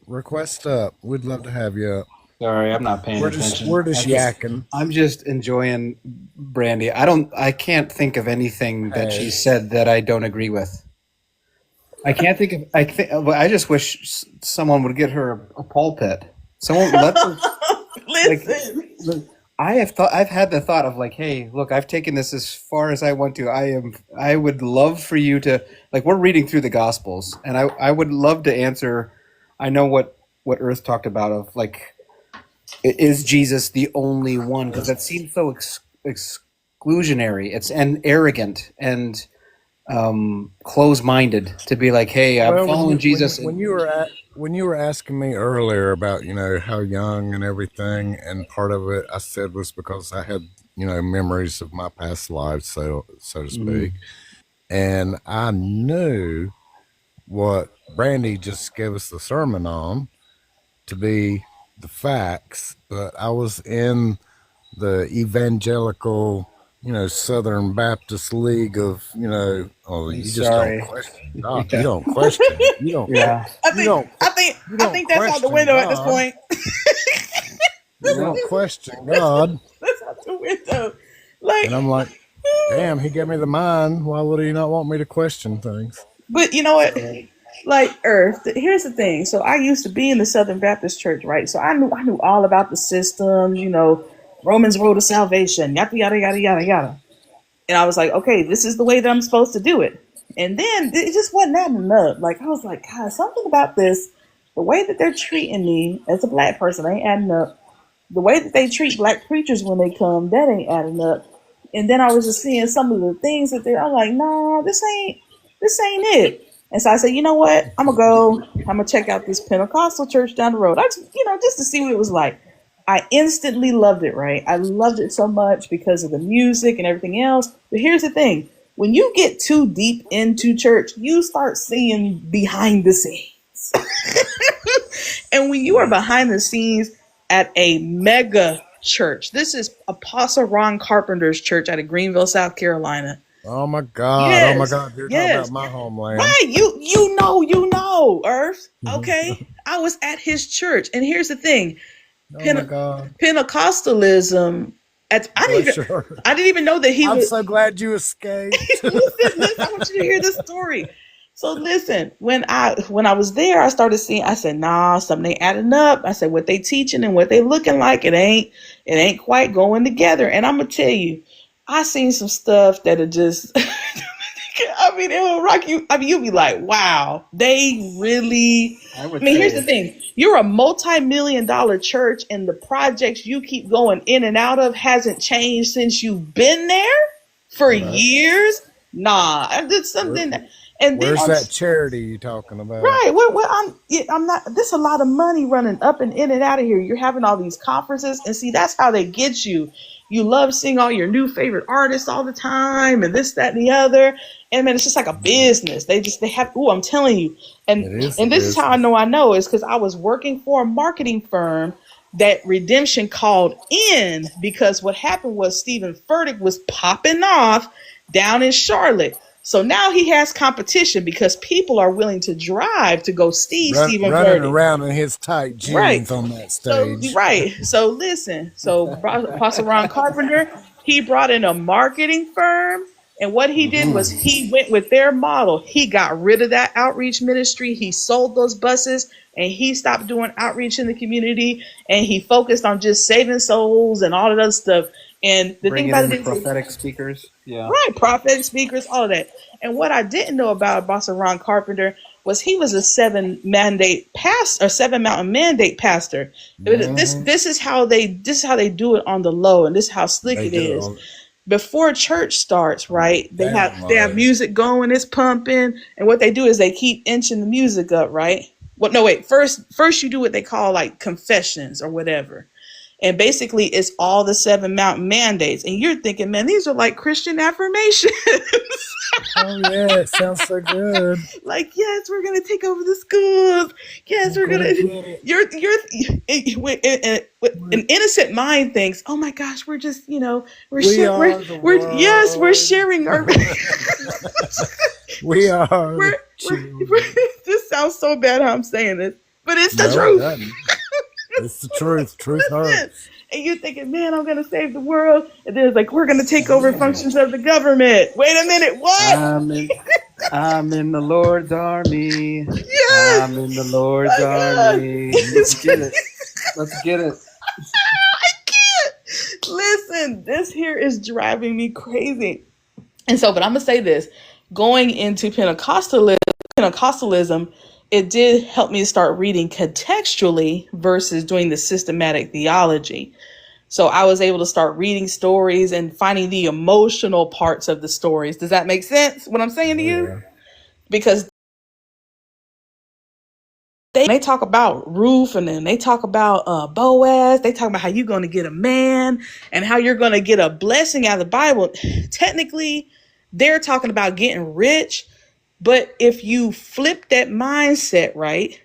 Request up. We'd love to have you up. Sorry, I'm not paying We're attention. just yakking. I'm just enjoying Brandy. I can't think of anything that she Hey, said that I don't agree with. I can't think of. I just wish someone would get her a pulpit. Someone let her, like. Listen. I've had the thought of like, hey, look, I've taken this as far as I want to. I would love for you to, like, we're reading through the Gospels, and I would love to answer. I know what Earth talked about of like, is Jesus the only one? Because that seems so exclusionary. It's and arrogant and close-minded to be like, hey, I'm well, when following you when you Jesus, when and you were at when you were asking me earlier about how young and everything, and part of it I said was because I had memories of my past lives, so to speak, and I knew what Brandy just gave us the sermon on to be the facts, but I was in the evangelical, Southern Baptist League of, oh, I'm you just don't sorry. question God. You Yeah, don't question. You don't. yeah, I You think don't. I think You I don't think that's out the question window at this God. point. You don't question God. That's out the window. And Like, I'm like, damn, he gave me the mind. Why would he not want me to question things? but you know what? Like Earth. Here's the thing. So I used to be in the Southern Baptist Church, right? So I knew all about the systems. Romans road to salvation. Yada yada yada yada yada. And I was like, okay, this is the way that I'm supposed to do it. And then it just wasn't adding up. Like I was like, God, something about this, the way that they're treating me as a black person ain't adding up. The way that they treat black preachers when they come, that ain't adding up. And then I was just seeing some of the things that I'm like, no, this ain't it. And so I said, you know what? I'm gonna check out this Pentecostal church down the road. Just to see what it was like. I instantly loved it, right? I loved it so much because of the music and everything else. But here's the thing. When you get too deep into church, you start seeing behind the scenes. And when you are behind the scenes at a mega church, this is Apostle Ron Carpenter's church out of Greenville, South Carolina. Oh my God. Oh my Yes, God. You're talking about yes. my homeland. Right. You know, Earth. Okay. I was at his church. And here's the thing. Oh my Pente- God. Pentecostalism Bless your heart. I didn't even know that he I'm was so glad you escaped. listen, I want you to hear this story. So listen, when I was there, I started seeing, I said, nah, something ain't adding up. I said, what they teaching and what they looking like, it ain't quite going together. And I'm gonna tell you, I seen some stuff that are just I mean, it will rock you. I mean, you'll be like, wow, they really. I would I mean, here's the say, thing: you're a multi-million-dollar church, and the projects you keep going in and out of hasn't changed since you've been there for Right. years. Nah, I did Where, something, and then where's that charity you talking about? right. What I'm not. There's a lot of money running up and in and out of here. You're having all these conferences, and see, that's how they get you. You love seeing all your new favorite artists all the time, and this, that, and the other. And man, it's just like a business. They have. Oh, I'm telling you. And It is a and this is how I business. know. I know is because I was working for a marketing firm that Redemption called in because what happened was Stephen Furtick was popping off down in Charlotte. So now he has competition because people are willing to drive to go see Stephen Running Furtick. around in his tight Right. jeans on that So stage. right. So listen. So Apostle Ron Carpenter, he brought in a marketing firm, and what he did was he went with their model. He got rid of that outreach ministry. He sold those buses, and he stopped doing outreach in the community, and he focused on just saving souls and all of that stuff. And the thing bringing about in it is, prophetic speakers. Yeah. right, prophetic speakers, all of that. And what I didn't know about Apostle Ron Carpenter was he was a seven mountain mandate pastor. This is how they do it on the low, and this is how slick They it do it is. on, Before church starts, on the right? down They have low. music going, it's pumping, and what they do is they keep inching the music up, right? Well, no, wait. First you do what they call like confessions or whatever. And basically, it's all the seven mountain mandates. And you're thinking, man, these are like Christian affirmations. Oh yeah, it sounds so good. Like, yes, we're gonna take over the schools. Yes, I'm we're gonna gonna. get it. An innocent mind thinks, oh my gosh, we're just, We are the we're world. sharing our. We are the we're children. this sounds so bad how I'm saying this, but it's the No, it truth. doesn't. It's the truth. Truth Listen, hurts. and you're thinking, man, I'm gonna save the world, and then it's like we're gonna take over functions of the government. Wait a minute, what? I'm in, I'm in the Lord's army. Yes, I'm in the Lord's my God. army. Let's get it. Let's get it. I can't. Listen, this here is driving me crazy. And so, but I'm gonna say this: going into Pentecostalism, it did help me start reading contextually versus doing the systematic theology. So I was able to start reading stories and finding the emotional parts of the stories. Does that make sense? What I'm saying to Oh you? yeah. Because they talk about Ruth, and then they talk about Boaz. They talk about how you're going to get a man and how you're going to get a blessing out of the Bible. Technically, they're talking about getting rich, but if you flip that mindset, right,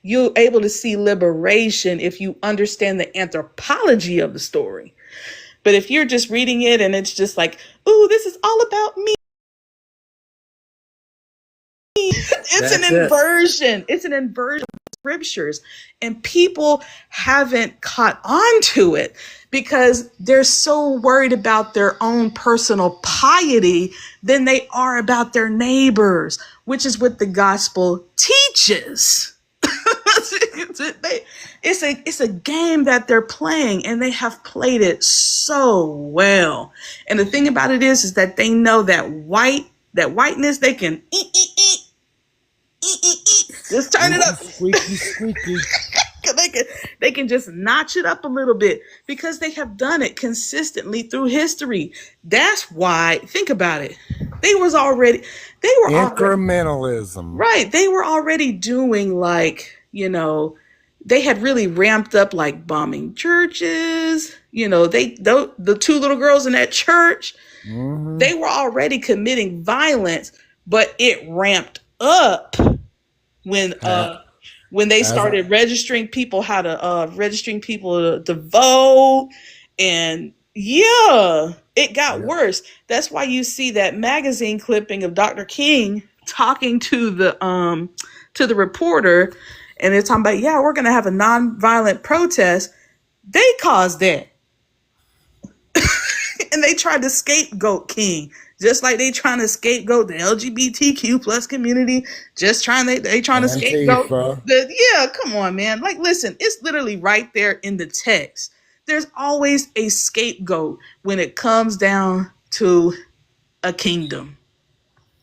you're able to see liberation if you understand the anthropology of the story. But if you're just reading it and it's just like, ooh, this is all about me. It's That's an it. inversion. It's an inversion of scriptures. And people haven't caught on to it because they're so worried about their own personal piety than they are about their neighbors, which is what the gospel teaches. It's a game that they're playing, and they have played it so well. And the thing about it is that they know that whiteness they can just turn it Squeaky, up. squeaky, squeaky. They can just notch it up a little bit because they have done it consistently through history. That's why, think about it. They were already Incrementalism. right. They were already doing like, they had really ramped up like bombing churches. The two little girls in that church, they were already committing violence, but it ramped up when Uh, when they as started registering people to vote, and Yeah, it got Yeah. worse. That's why you see that magazine clipping of Dr. King talking to the reporter, and they're talking about, yeah, we're gonna have a nonviolent protest. They caused that. And they tried to scapegoat King, just like they trying to scapegoat the LGBTQ plus community. Just trying they trying to scapegoat Antifa. the yeah. Come on, man. Like, listen, it's literally right there in the text. There's always a scapegoat when it comes down to a kingdom.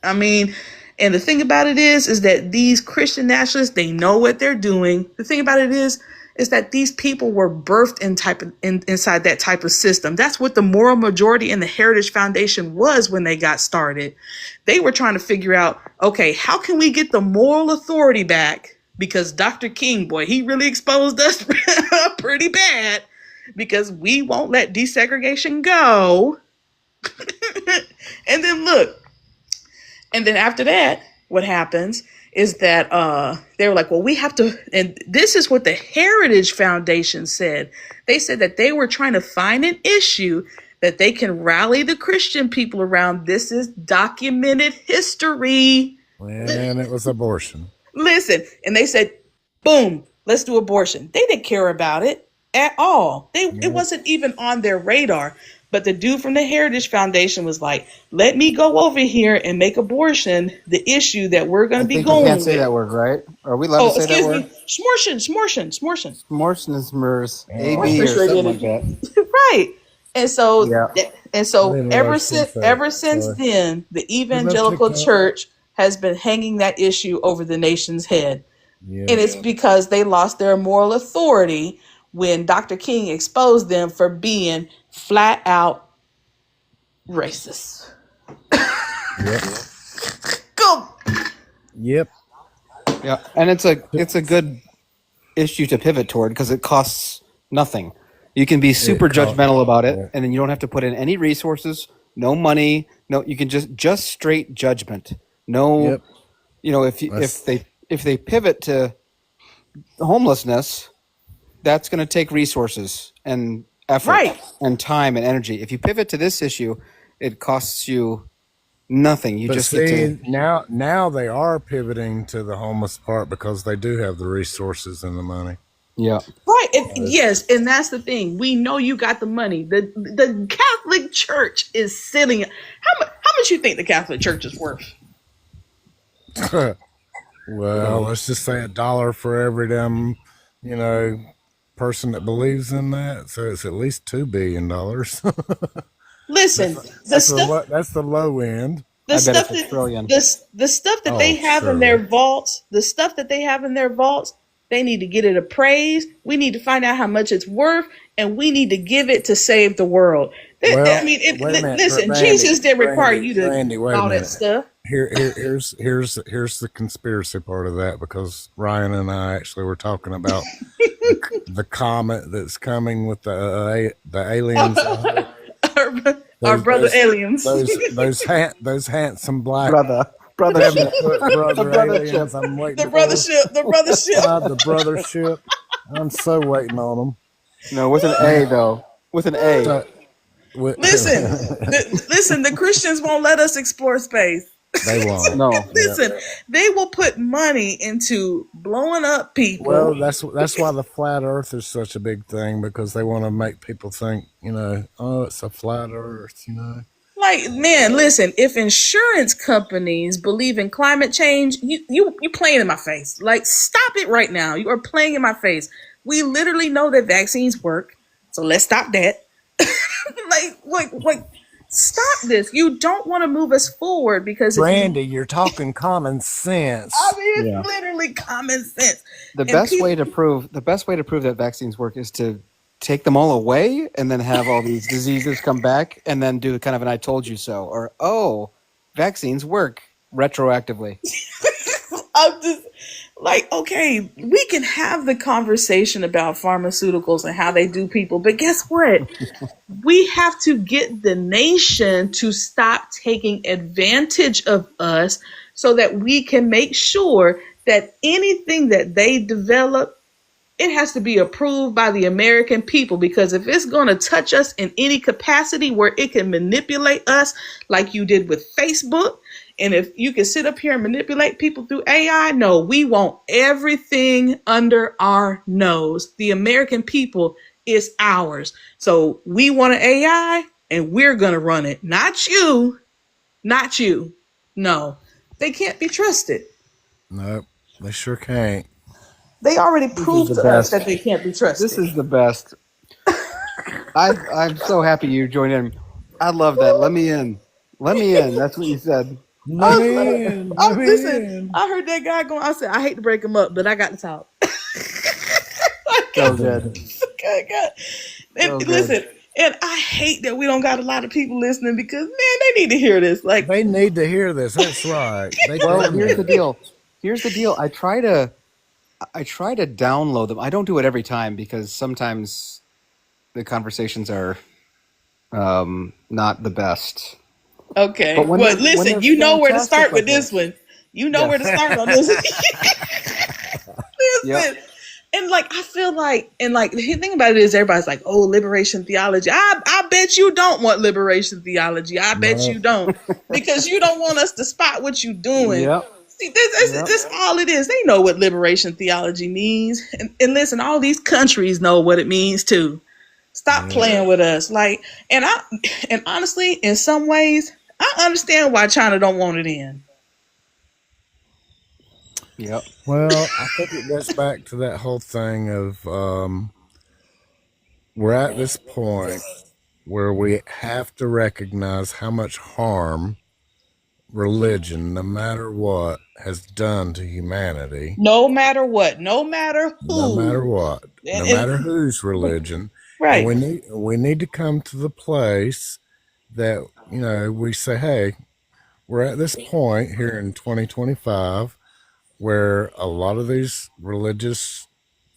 I mean, and the thing about it is that these Christian nationalists, they know what they're doing. The thing about it is that these people were birthed inside that type of system. That's what the moral majority and the Heritage Foundation was when they got started. They were trying to figure out, okay, how can we get the moral authority back? Because Dr. King, boy, he really exposed us pretty bad, because we won't let desegregation go. And then look, and then after that, what happens is that they were like, well, we have to, and this is what the Heritage Foundation said. They said that they were trying to find an issue that they can rally the Christian people around. This is documented history. And it was abortion. Listen, and they said, boom, let's do abortion. They didn't care about it at all. It wasn't even on their radar. But the dude from the Heritage Foundation was like, let me go over here and make abortion the issue that we're going to be going with. You can't say that word, right? Are we allowed to say that word? Smortion. Smortion is MERS. Oh. AB or something like that. Right. And so, Yeah. ever since then, the evangelical church has been hanging that issue over the nation's head. Yeah. And it's because they lost their moral authority when Dr. King exposed them for being flat out racist. Yep. Go. Yep. Yeah, and it's a good issue to pivot toward because it costs nothing. You can be super judgmental about it, and then you don't have to put in any resources, no money, no. You can just straight judgment. No, Yep. you know, if they pivot to homelessness, that's going to take resources and effort and time and energy. If you pivot to this issue, it costs you nothing. You just get to now they are pivoting to the homeless part because they do have the resources and the money. Yeah. Right. Yes, and that's the thing. We know you got the money. The Catholic Church is sitting. How much you think the Catholic Church is worth? Well, let's just say $1 for every damn, person that believes in that. So it's at least $2 billion. Listen, that's the low end. The I stuff bet it's that $1 trillion. the stuff that they have in their vaults, they need to get it appraised. We need to find out how much it's worth, and we need to give it to save the world. Listen, Jesus didn't require you to all that stuff. Here's the conspiracy part of that, because Ryan and I actually were talking about the comet that's coming with the aliens. Our brother aliens. Those handsome black brother aliens. I'm waiting. The brothership. The brothership. I'm so waiting on them. No, with an A though. With an A. Listen. The Christians won't let us explore space. They won't. No. Listen, they will put money into blowing up people. Well, that's why the flat Earth is such a big thing, because they want to make people think, oh, it's a flat Earth, Like, man, listen, if insurance companies believe in climate change, you playing in my face. Like, stop it right now. You are playing in my face. We literally know that vaccines work, so let's stop that. like, stop this. You don't want to move us forward because Brandy, you're talking common sense. I mean, it's literally common sense. The best way to prove that vaccines work is to take them all away and then have all these diseases come back and then do kind of an I told you so, or vaccines work retroactively. I'm just like, okay, we can have the conversation about pharmaceuticals and how they do people, but guess what? We have to get the nation to stop taking advantage of us so that we can make sure that anything that they develop it has to be approved by the American people, because if it's going to touch us in any capacity where it can manipulate us like you did with Facebook, and if you can sit up here and manipulate people through AI, no, we want everything under our nose. The American people is ours. So we want an AI and we're going to run it. Not you. Not you. No, they can't be trusted. Nope, they sure can't. They already proved to us that they can't be trusted. This is the best. I'm so happy you joined in. I love that. Let me in. Let me in. That's what you said. Listen, I heard that guy going. I said, I hate to break him up, but I got to talk. So good. God. And listen, and I hate that we don't got a lot of people listening, because man, they need to hear this. Like, They need to hear this. That's right. Well, here's the deal. Here's the deal. I try to download them. I don't do it every time because sometimes the conversations are not the best. okay, But when well, they're listen, you know where to fantastic start with like this this. one. You know where to start on this. Listen. Yep. And like, I feel like, and like, the thing about it is, everybody's like, oh, liberation theology. I bet you don't want liberation theology. I bet you don't, because you don't want us to spot what you're doing. Yep. See, this all it is. They know what liberation theology means. And listen, all these countries know what it means too. Stop playing with us. Like, and honestly, in some ways, I understand why China don't want it in. Yep. Well, I think it goes back to that whole thing of we're at this point where we have to recognize how much harm religion, no matter what, has done to humanity. No matter what, no matter who, No matter what, no matter whose religion. right? And we need to come to the place that, you know, we say, hey, we're at this point here in 2025 where a lot of these religious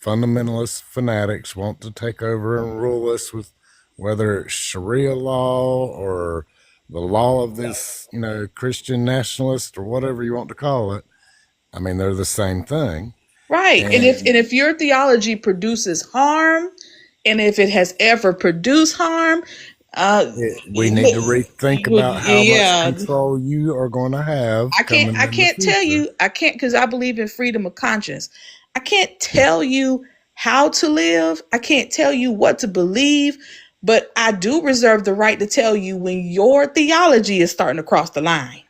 fundamentalist fanatics want to take over and rule us with whether it's Sharia law or the law of this, you know, Christian nationalist or whatever you want to call it. I mean, they're the same thing. Right. And if your theology produces harm, and if it has ever produced harm, we need to rethink about how much control you are going to have. I can't tell you, because I believe in freedom of conscience. I can't tell you how to live. I can't tell you what to believe, but I do reserve the right to tell you when your theology is starting to cross the line.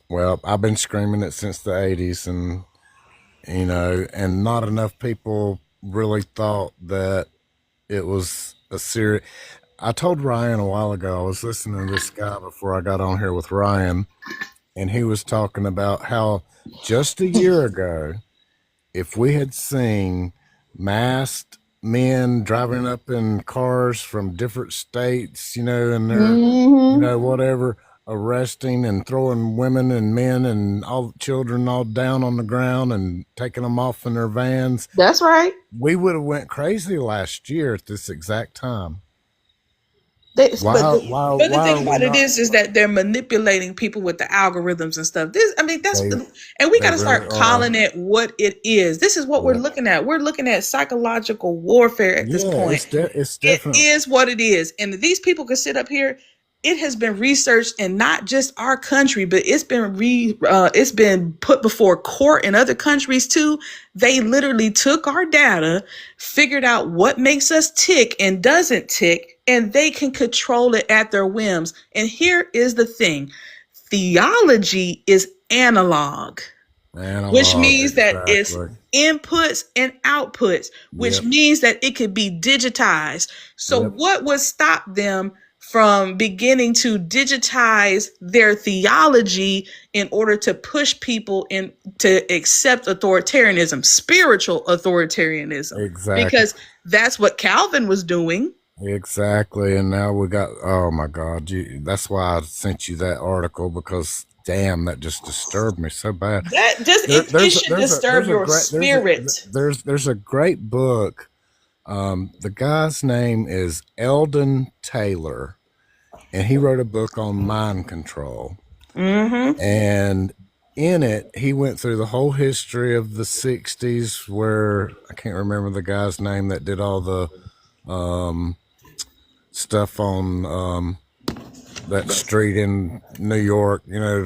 Well, I've been screaming it since the 80s, and, you know, and not enough people really thought that it was a serious. I told Ryan a while ago, I was listening to this guy before I got on here with Ryan, and he was talking about how just a year ago, if we had seen masked men driving up in cars from different states, you know, and they're, you know, whatever, arresting and throwing women and men and all children all down on the ground and taking them off in their vans. That's right. We would have went crazy last year at this exact time. But the thing about it is that they're manipulating people with the algorithms and stuff. And we got to start calling it what it is. This is what we're looking at. We're looking at psychological warfare at this point. It's definitely, it is what it is. And these people can sit up here. It has been researched in not just our country, but it's been put before court in other countries too. They literally took our data, figured out what makes us tick and doesn't tick, and they can control it at their whims. And here is the thing. Theology is analog, which means that it's inputs and outputs, which means that it could be digitized. So what would stop them from beginning to digitize their theology in order to push people in to accept authoritarianism, spiritual authoritarianism? Exactly. Because that's what Calvin was doing. Exactly. And now we got, oh my God, that's why I sent you that article, because damn, that just disturbed me so bad. That just, it should disturb your spirit. There's a great book. The guy's name is Eldon Taylor, and he wrote a book on mind control. And in it, he went through the whole history of the 60s where I can't remember the guy's name that did all the um, stuff on that street in New York,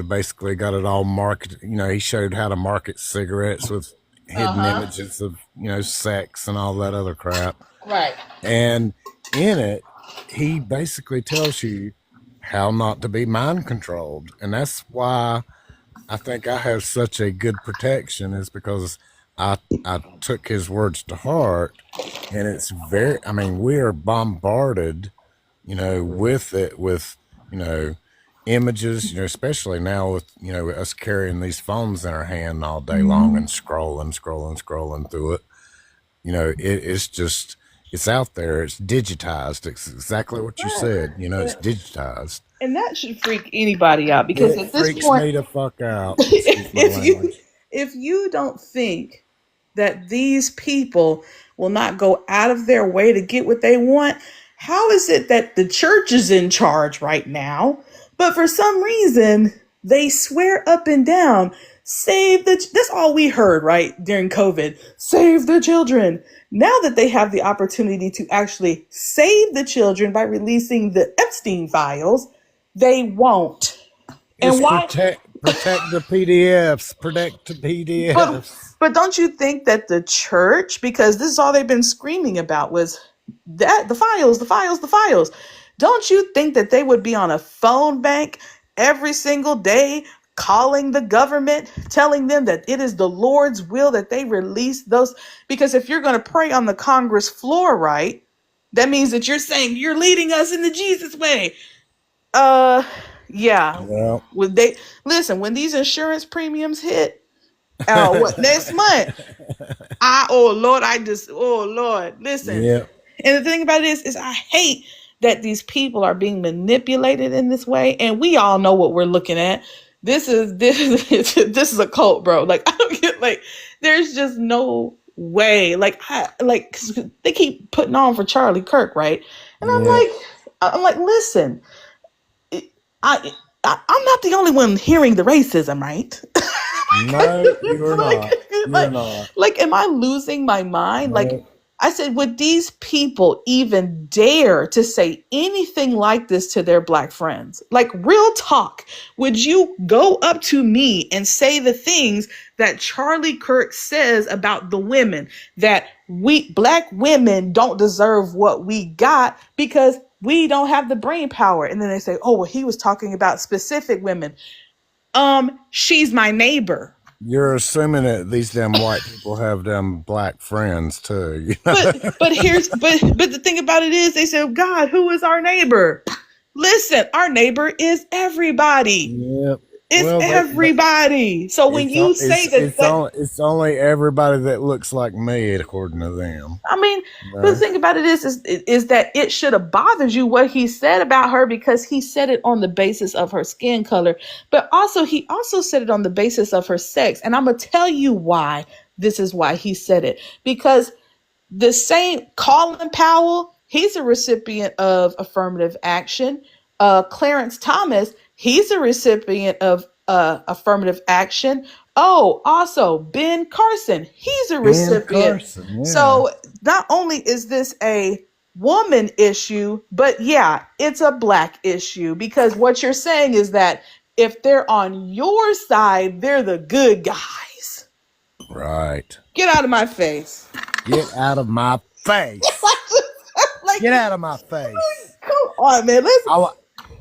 basically got it all marketed. He showed how to market cigarettes with hidden images of, sex and all that other crap. Right. And in it, he basically tells you how not to be mind controlled. And that's why I think I have such a good protection, is because I took his words to heart. And it's we are bombarded, with it, with, images, especially now with, us carrying these phones in our hand all day long and scrolling through it. It's out there. It's digitized. It's exactly what you said. It's digitized. And that should freak anybody out, because It at this freaks point, me the fuck out. Excuse my if you language. if you don't think that these people will not go out of their way to get what they want, how is it that the church is in charge right now, but for some reason they swear up and down, save the that's all we heard, right, during COVID, save the children. Now that they have the opportunity to actually save the children by releasing the Epstein files, they won't. It's And why? protect the PDFs. Protect the But PDFs. but don't you think that the church, because this is all they've been screaming about, was that the files. Don't you think that they would be on a phone bank every single day calling the government, telling them that it is the Lord's will that they release those? Because if you're going to pray on the Congress floor, right, that means that you're saying you're leading us in the Jesus way. Yeah. Well, When they listen, when these insurance premiums hit, what next month? Oh Lord, listen. yeah. And the thing about it is I hate that these people are being manipulated in this way, and we all know what we're looking at. This is a cult, bro. Like, I don't get, like, there's just no way. Like, 'cause they keep putting on for Charlie Kirk, right? And Yeah. I'm like, listen, I, I'm not the only one hearing the racism, right? No, you're like, not. You're like, not. like, am I losing my mind? Like, No. I said, would these people even dare to say anything like this to their black friends? Like, real talk. Would you go up to me and say the things that Charlie Kirk says about the women, that we black women don't deserve what we got because we don't have the brain power? And then they say, oh, well, he was talking about specific women. She's my neighbor. You're assuming that these damn white people have them black friends too. But the thing about it is, they said, God, who is our neighbor? Listen, our neighbor is everybody. Yep. It's Well, everybody. So when you say it's only everybody that looks like me, according to them. I mean, but the thing about it is that it should have bothered you what he said about her, because he said it on the basis of her skin color, but also he also said it on the basis of her sex. And I'm gonna tell you why. This is why he said it, because the same Colin Powell, he's a recipient of affirmative action. Clarence Thomas, he's a recipient of affirmative action. Oh, also Ben Carson, he's a recipient. Carson, yeah. So not only is this a woman issue, but yeah, it's a black issue, because what you're saying is that if they're on your side, they're the good guys. Right. Get out of my face. Get out of my face. Like, Get out of my face. come on, man.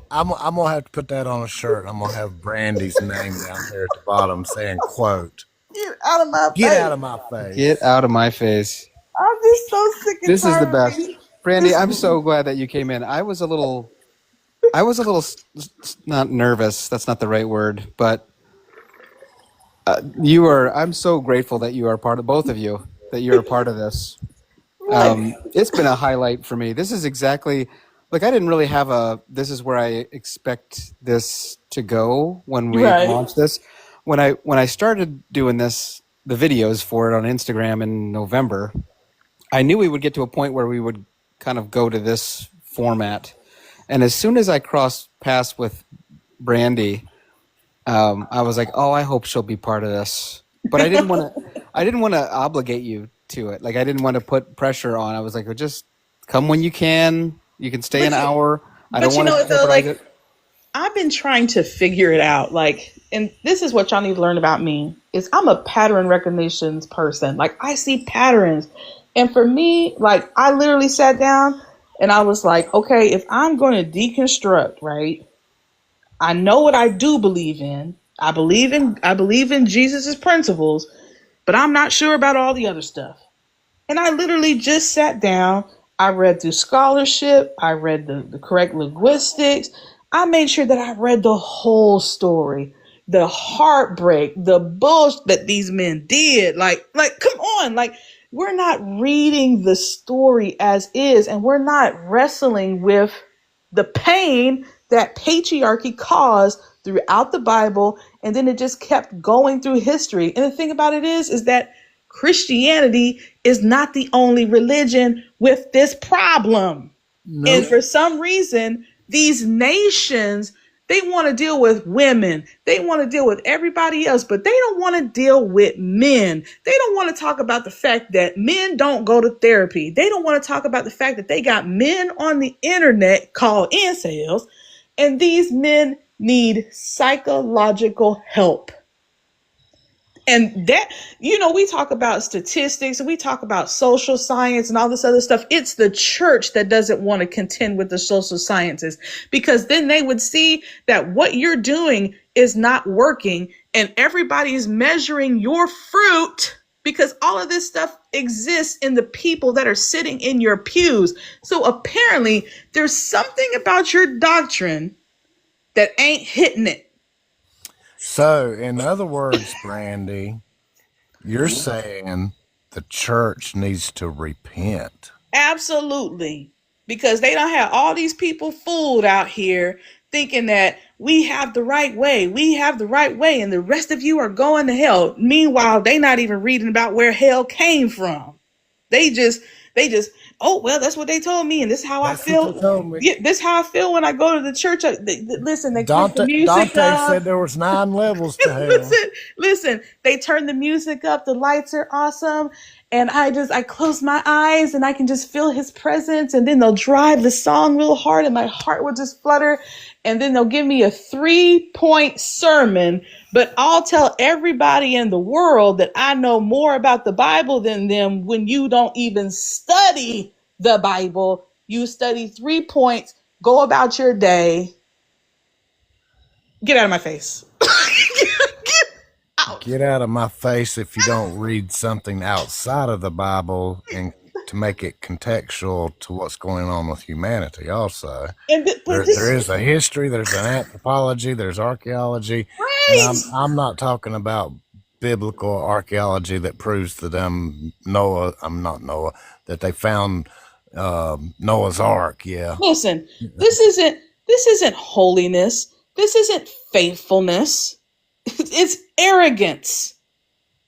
I'm gonna have to put that on a shirt. I'm gonna have Brandy's name down there at the bottom saying "quote." Get out of my face. Get out of my face. Get out of my face. I'm just so sick and This is the tired best. of it. Brandy, I'm so glad that you came in. I was a little not nervous. That's not the right word, but I'm so grateful that you are part of, both of you, that you're a part of this. It's been a highlight for me. This is exactly, like, I didn't really have this is where I expect this to go when we launched this. When I started doing this, the videos for it on Instagram in November, I knew we would get to a point where we would kind of go to this format. And as soon as I crossed paths with Brandy, I was like, oh, I hope she'll be part of this, but I didn't want to. I didn't want to obligate you to it. Like I didn't want to put pressure on. I was like, well, just come when you can. You can stay But an hour. I don't you want know to what though, jeopardize like it. I've been trying to figure it out. Like, and this is what y'all need to learn about me is I'm a pattern recognitions person. Like I see patterns. And for me, like I literally sat down and I was like, okay, if I'm going to deconstruct, right? I know what I do believe in. I believe in Jesus's principles, but I'm not sure about all the other stuff. And I literally just sat down. I read through scholarship. I read the correct linguistics. I made sure that I read the whole story, the heartbreak, the bullshit that these men did. Like, come on. Like, we're not reading the story as is, and we're not wrestling with the pain that patriarchy caused throughout the Bible. And then it just kept going through history. And the thing about it is that Christianity is not the only religion with this problem. And Nope. for some reason, these nations, they want to deal with women. They want to deal with everybody else, but they don't want to deal with men. They don't want to talk about the fact that men don't go to therapy. They don't want to talk about the fact that they got men on the internet called incels, and these men need psychological help. And that, we talk about statistics and we talk about social science and all this other stuff. It's the church that doesn't want to contend with the social sciences, because then they would see that what you're doing is not working and everybody is measuring your fruit, because all of this stuff exists in the people that are sitting in your pews. So apparently there's something about your doctrine that ain't hitting it. So, in other words, Brandy, you're saying the church needs to repent. Absolutely. Because they don't have all these people fooled out here thinking that we have the right way. We have the right way, and the rest of you are going to hell. Meanwhile, they not even reading about where hell came from. They just, oh, well, that's what they told me, and this is how I That's what feel. they told me. Yeah, this is how I feel when I go to the church. Listen, they put the music Dante up. said there was 9 levels to hell. Listen, they turn the music up, the lights are awesome, and I close my eyes and I can just feel his presence, and then they'll drive the song real hard and my heart will just flutter, and then they'll give me a 3-point sermon, but I'll tell everybody in the world that I know more about the Bible than them when you don't even study the Bible. You study 3 points, go about your day. Get out of my face. Get out of my face if you don't read something outside of the Bible and to make it contextual to what's going on with humanity also. There is a history, there's an anthropology, there's archaeology. Right. And I'm not talking about biblical archaeology that proves that that they found Noah's Ark. Yeah. Listen, this isn't holiness. This isn't faithfulness. It's arrogance.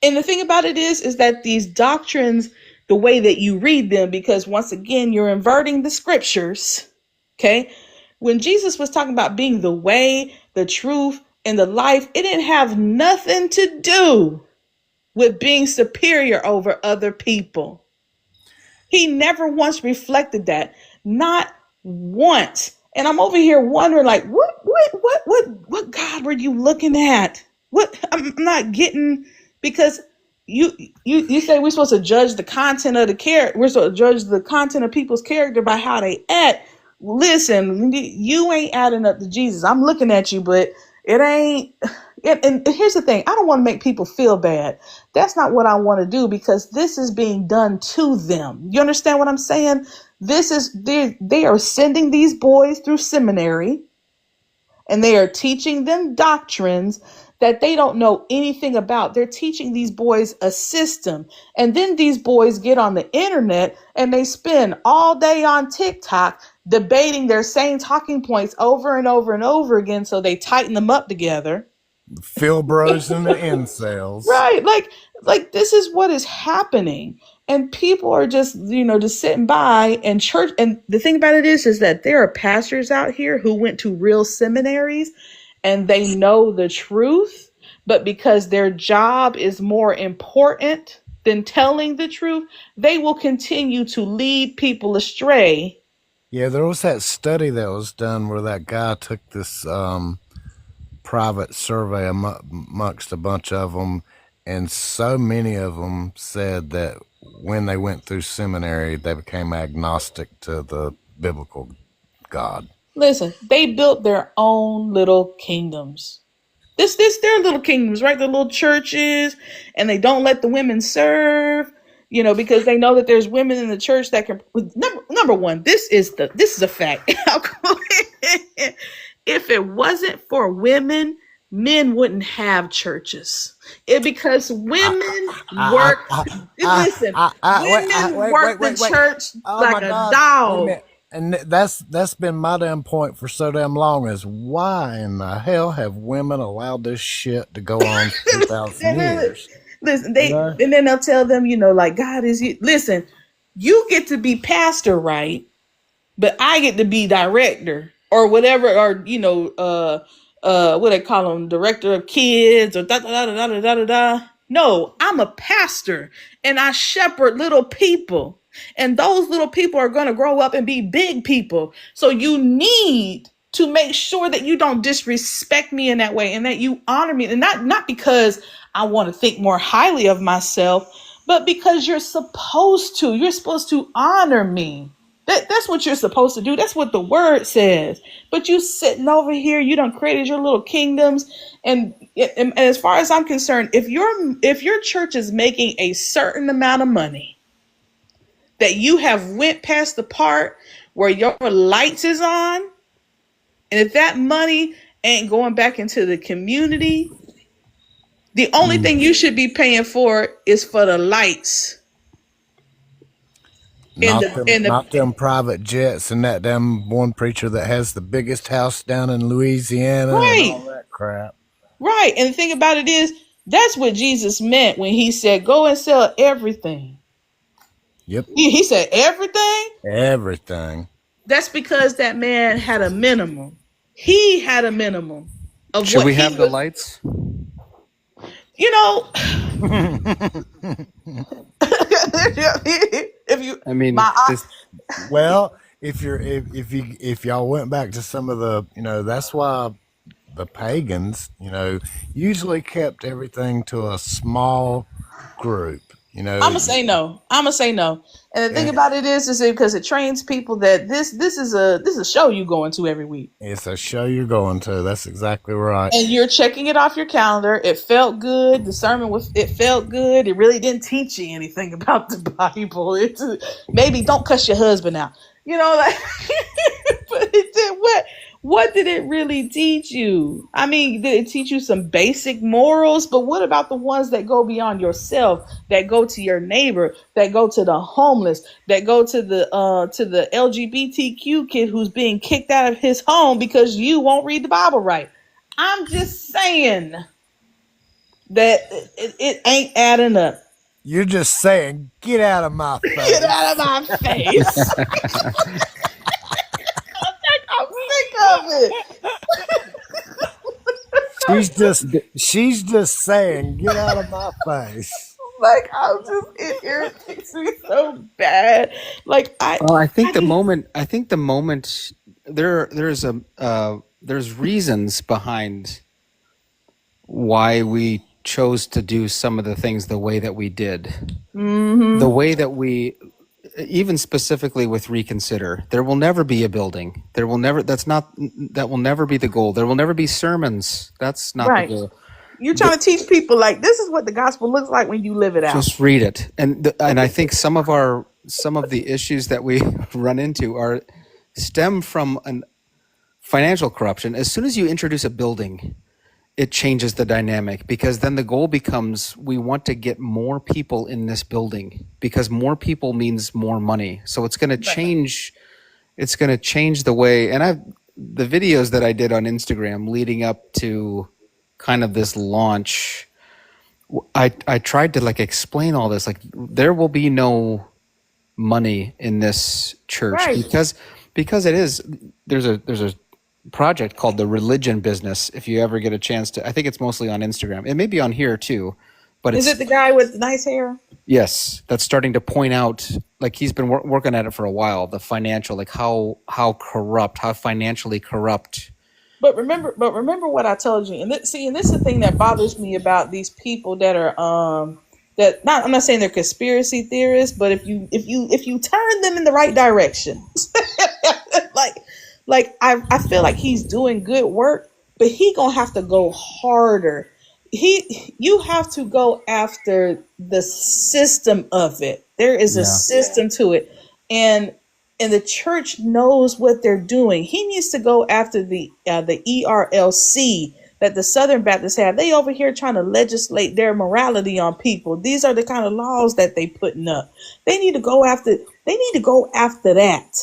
And the thing about it is that these doctrines, the way that you read them, because once again, you're inverting the scriptures. Okay. When Jesus was talking about being the way, the truth, and the life, it didn't have nothing to do with being superior over other people. He never once reflected that. Not once. And I'm over here wondering, like, what God were you looking at? What I'm not getting, because you say we're supposed to judge the content of the character. We're supposed to judge the content of people's character by how they act. Listen, you ain't adding up to Jesus. I'm looking at you, but it ain't. And here's the thing. I don't want to make people feel bad. That's not what I want to do, because this is being done to them. You understand what I'm saying? They are sending these boys through seminary, and they are teaching them doctrines that they don't know anything about. They're teaching these boys a system. And then these boys get on the internet and they spend all day on TikTok debating their same talking points over and over and over again. So they tighten them up together. Phil Bros and the incels. Right. Like this is what is happening. And people are just sitting by, and church. And the thing about it is that there are pastors out here who went to real seminaries, and they know the truth, but because their job is more important than telling the truth, they will continue to lead people astray. Yeah, there was that study that was done where that guy took this private survey amongst a bunch of them, and so many of them said that when they went through seminary, they became agnostic to the biblical God. Listen, they built their own little kingdoms. This their little kingdoms, right? Their little churches, and they don't let the women serve, because they know that there's women in the church that can. Number one, this is a fact. If it wasn't for women, men wouldn't have churches. Because women I, work. I, Listen, women work the wait. church Oh like my a God. Wait a dog. minute. And that's been my damn point for so damn long is why in the hell have women allowed this shit to go on for 2,000 years? Listen, You know? and then they'll tell them, like God is you. Listen, you get to be pastor, right? But I get to be director or whatever, or what they call them, director of kids or da da da da da da da da. No, I'm a pastor and I shepherd little people. And those little people are going to grow up and be big people. So you need to make sure that you don't disrespect me in that way and that you honor me. And not because I want to think more highly of myself, but because you're supposed to. You're supposed to honor me. That's what you're supposed to do. That's what the word says. But you sitting over here, you done created your little kingdoms. And as far as I'm concerned, if your church is making a certain amount of money, that you have went past the part where your lights is on, and if that money ain't going back into the community, the only thing you should be paying for is for the lights and Not them private jets and that damn one preacher that has the biggest house down in Louisiana and all right. that crap. Right. And the thing about it is, that's what Jesus meant when he said, go and sell everything. Yep. He said everything. Everything. That's because that man had a minimum. He had a minimum of Should what we he have the was, lights? you know, if you, I mean, my, this. Well, if y'all went back to some of the, that's why the pagans, usually kept everything to a small group. I'm gonna say no. I'm gonna say no. And the thing And about it is because it trains people that this is a show you going to every week. it's a show you're going to. That's exactly right. And you're checking it off your calendar. It felt good. The sermon it felt good. It really didn't teach you anything about the Bible. It's maybe don't cuss your husband out. Like but it did what did it really teach you? I mean, did it teach you some basic morals? But what about the ones that go beyond yourself, that go to your neighbor, that go to the homeless, that go to the LGBTQ kid who's being kicked out of his home because you won't read the Bible right? I'm just saying that it ain't adding up. You're just saying, get out of my Get face. out of my face. I'm sick of it. She's just saying, get out of my face. Like it irritates me so bad. Like Well, I think the I moment. I think the moment there's reasons behind why we chose to do some of the things the way that we did. The way that we, even specifically with reconsider, there will never be a building. There will never. That will never be the goal. There will never be sermons. That's not the right. goal. You're trying to teach people like this is what the gospel looks like when you live it out. Just read it, and I think some of the issues that we run into stem from an financial corruption. As soon as you introduce a building, it changes the dynamic, because then the goal becomes we want to get more people in this building because more people means more money. So it's going to change. It's going to change the way. And the videos that I did on Instagram leading up to kind of this launch, I tried to explain all this. There will be no money in this church Right. because it is there's a project called The Religion Business. If you ever get a chance to, I think it's mostly on Instagram. It may be on here too, but Is it's, it the guy with nice hair? yes, that's starting to point out, like he's been working at it for a while, the financial, like how corrupt, how financially corrupt. But remember what I told you. And and this is the thing that bothers me about these people that are that not I'm not saying they're conspiracy theorists, but if you turn them in the right direction, like I feel like he's doing good work, but he gonna have to go harder. You have to go after the system of it. There is a Yeah. system to it, and the church knows what they're doing. He needs to go after the ERLC that the Southern Baptists have. They over here trying to legislate their morality on people. These are the kind of laws that they putting up. They need to go after. They need to go after that,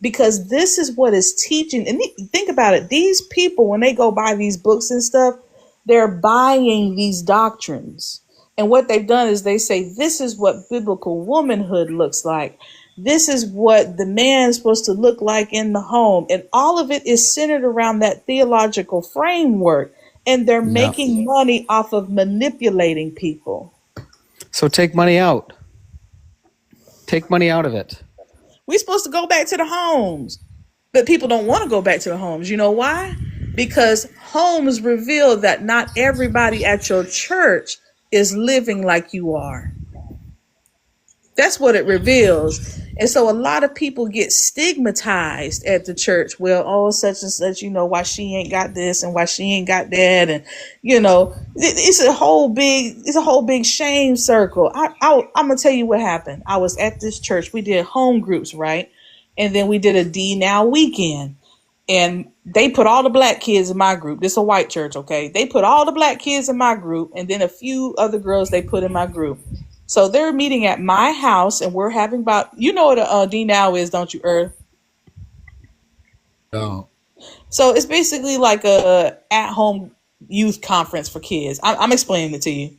because this is what is teaching. And think about it. These people, when they go buy these books and stuff, they're buying these doctrines. And what they've done is they say, this is what biblical womanhood looks like. This is what the man is supposed to look like in the home. And all of it is centered around that theological framework. And they're Yeah. making money off of manipulating people. So take money out. Take money out of it. We're supposed to go back to the homes. But people don't want to go back to the homes. You know why? Because homes reveal that not everybody at your church is living like you are. That's what it reveals. And so a lot of people get stigmatized at the church. Well, oh, such and such, why she ain't got this and why she ain't got that. And, it's a whole big shame circle. I'm going to tell you what happened. I was at this church. We did home groups, right? And then we did a D Now weekend. And they put all the black kids in my group. This is a white church, okay? They put all the black kids in my group, and then a few other girls they put in my group. So they're meeting at my house, and we're having about, what a D Now is, don't you, Earth? Oh. So it's basically like a at-home youth conference for kids. I'm explaining it to you.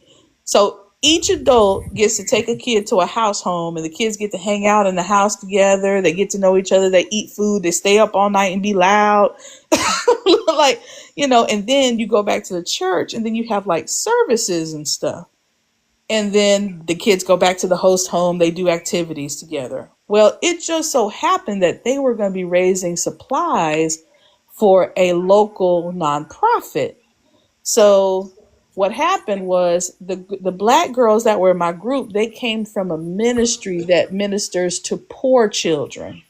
So each adult gets to take a kid to a house home, and the kids get to hang out in the house together. They get to know each other. They eat food. They stay up all night and be loud. And then you go back to the church, and then you have like services and stuff. And then the kids go back to the host home. They do activities together. Well, it just so happened that they were going to be raising supplies for a local nonprofit. So what happened was the black girls that were in my group, they came from a ministry that ministers to poor children.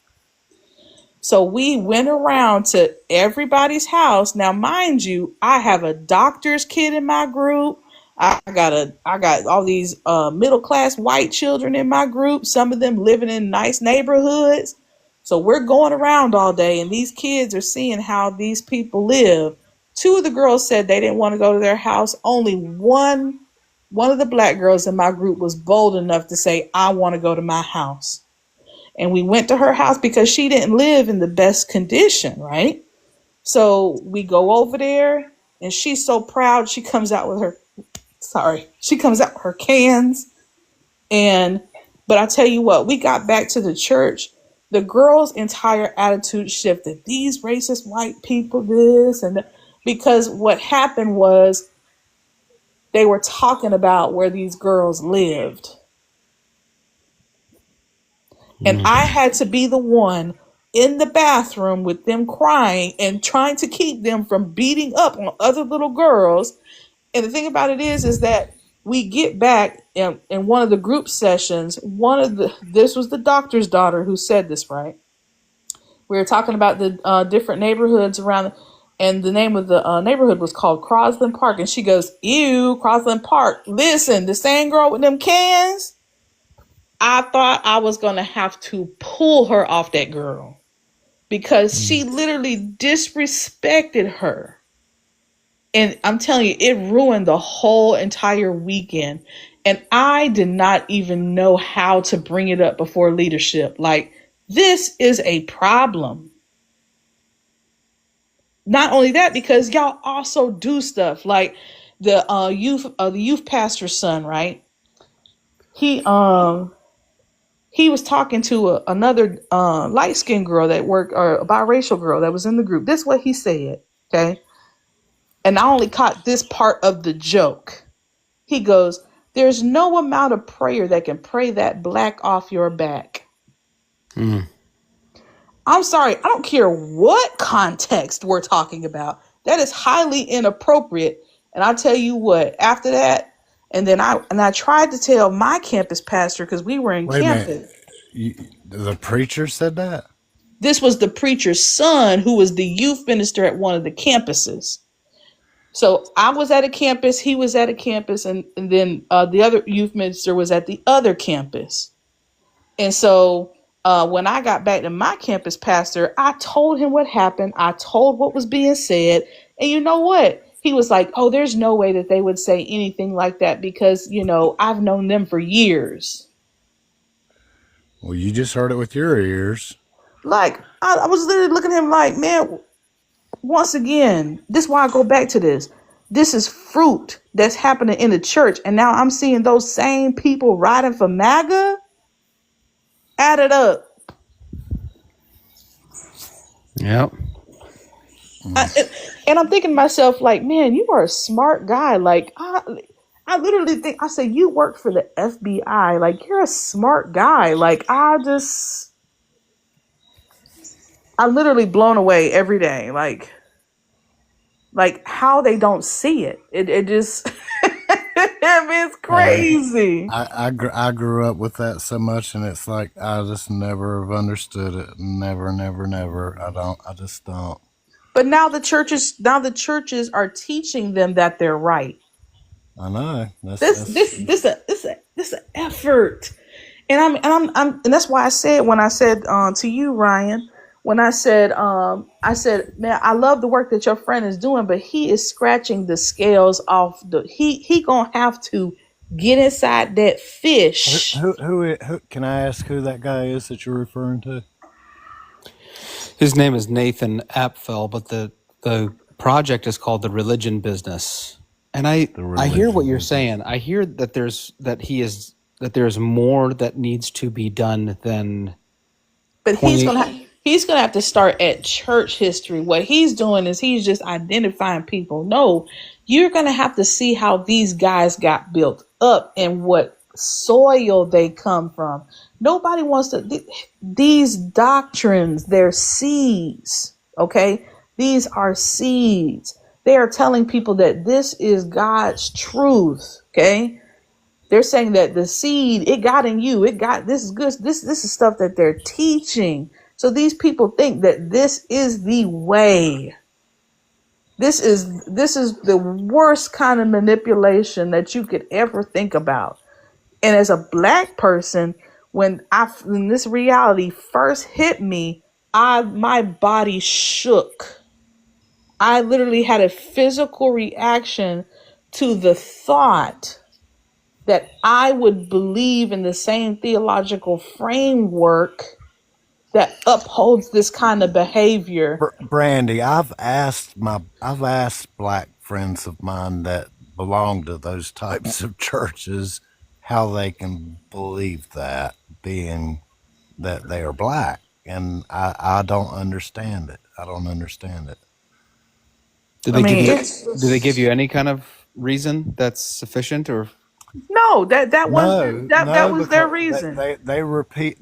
So we went around to everybody's house. Now, mind you, I have a doctor's kid in my group. I got all these middle class white children in my group. Some of them living in nice neighborhoods. So we're going around all day, and these kids are seeing how these people live. Two of the girls said they didn't want to go to their house. Only one of the black girls in my group was bold enough to say, I want to go to my house. And we went to her house because she didn't live in the best condition, right? So we go over there, and she's so proud. She comes out with her cans. But I tell you what, we got back to the church. The girls' entire attitude shifted. These racist white people, this and that. Because what happened was they were talking about where these girls lived. And I had to be the one in the bathroom with them crying and trying to keep them from beating up on other little girls. And the thing about it is that we get back in one of the group sessions. This was the doctor's daughter who said this, right? We were talking about the different neighborhoods around, and the name of the neighborhood was called Crosland Park. And she goes, ew, Crosland Park. Listen, the same girl with them cans, I thought I was going to have to pull her off that girl because she literally disrespected her. And I'm telling you, it ruined the whole entire weekend. And I did not even know how to bring it up before leadership. Like, this is a problem. Not only that, because y'all also do stuff like the youth pastor's son, right? He he was talking to another light skinned girl that worked, or a biracial girl that was in the group. This is what he said. Okay. And I only caught this part of the joke. He goes, "There's no amount of prayer that can pray that black off your back." I'm sorry, I don't care what context we're talking about. That is highly inappropriate. And I'll tell you what, after that, and then I tried to tell my campus pastor, because we were in Wait a minute. campus. The preacher said that? This was the preacher's son, who was the youth minister at one of the campuses. So I was at a campus, he was at a campus, and then the other youth minister was at the other campus. And so when I got back to my campus pastor, I told him what happened. I told what was being said. And you know what? He was like, "Oh, there's no way that they would say anything like that because, I've known them for years." Well, you just heard it with your ears. Like, I was literally looking at him like, man, once again, this is why I go back to this. This is fruit that's happening in the church. And now I'm seeing those same people riding for MAGA. Add it up. Yep. And I'm thinking to myself, like, man, you are a smart guy. Like, I literally think, I say, you work for the FBI. Like, you're a smart guy. Like, I'm literally blown away every day. Like how they don't see it. It just, I mean, it's crazy. I grew up with that so much, and it's like I just never have understood it. Never. I just don't. But now the churches are teaching them that they're right. I know. This an effort. And and that's why I said, when I said to you, Ryan, when I said, man, I love the work that your friend is doing, but he is scratching the scales off he gonna have to get inside that fish. Who can I ask who that guy is that you're referring to? His name is Nathan Apfel, but the project is called The Religion Business. And I hear what you're saying. I hear that there's more that needs to be done than. But he's gonna have to start at church history. What he's doing is he's just identifying people. No, you're gonna have to see how these guys got built up and what soil they come from. Nobody wants to. These doctrines, they're seeds. Okay, these are seeds. They are telling people that this is God's truth. Okay. They're saying that the seed, it got in you. This is good. This is stuff that they're teaching. So these people think that this is the way. This is the worst kind of manipulation that you could ever think about. And as a black person, when this reality first hit me, my body shook. I literally had a physical reaction to the thought that I would believe in the same theological framework that upholds this kind of behavior. Brandy, I've asked black friends of mine that belong to those types of churches how they can believe that, being that they are black, and I don't understand it. I don't understand it. Do they give you any kind of reason that's sufficient, or? No, that was their reason. They repeat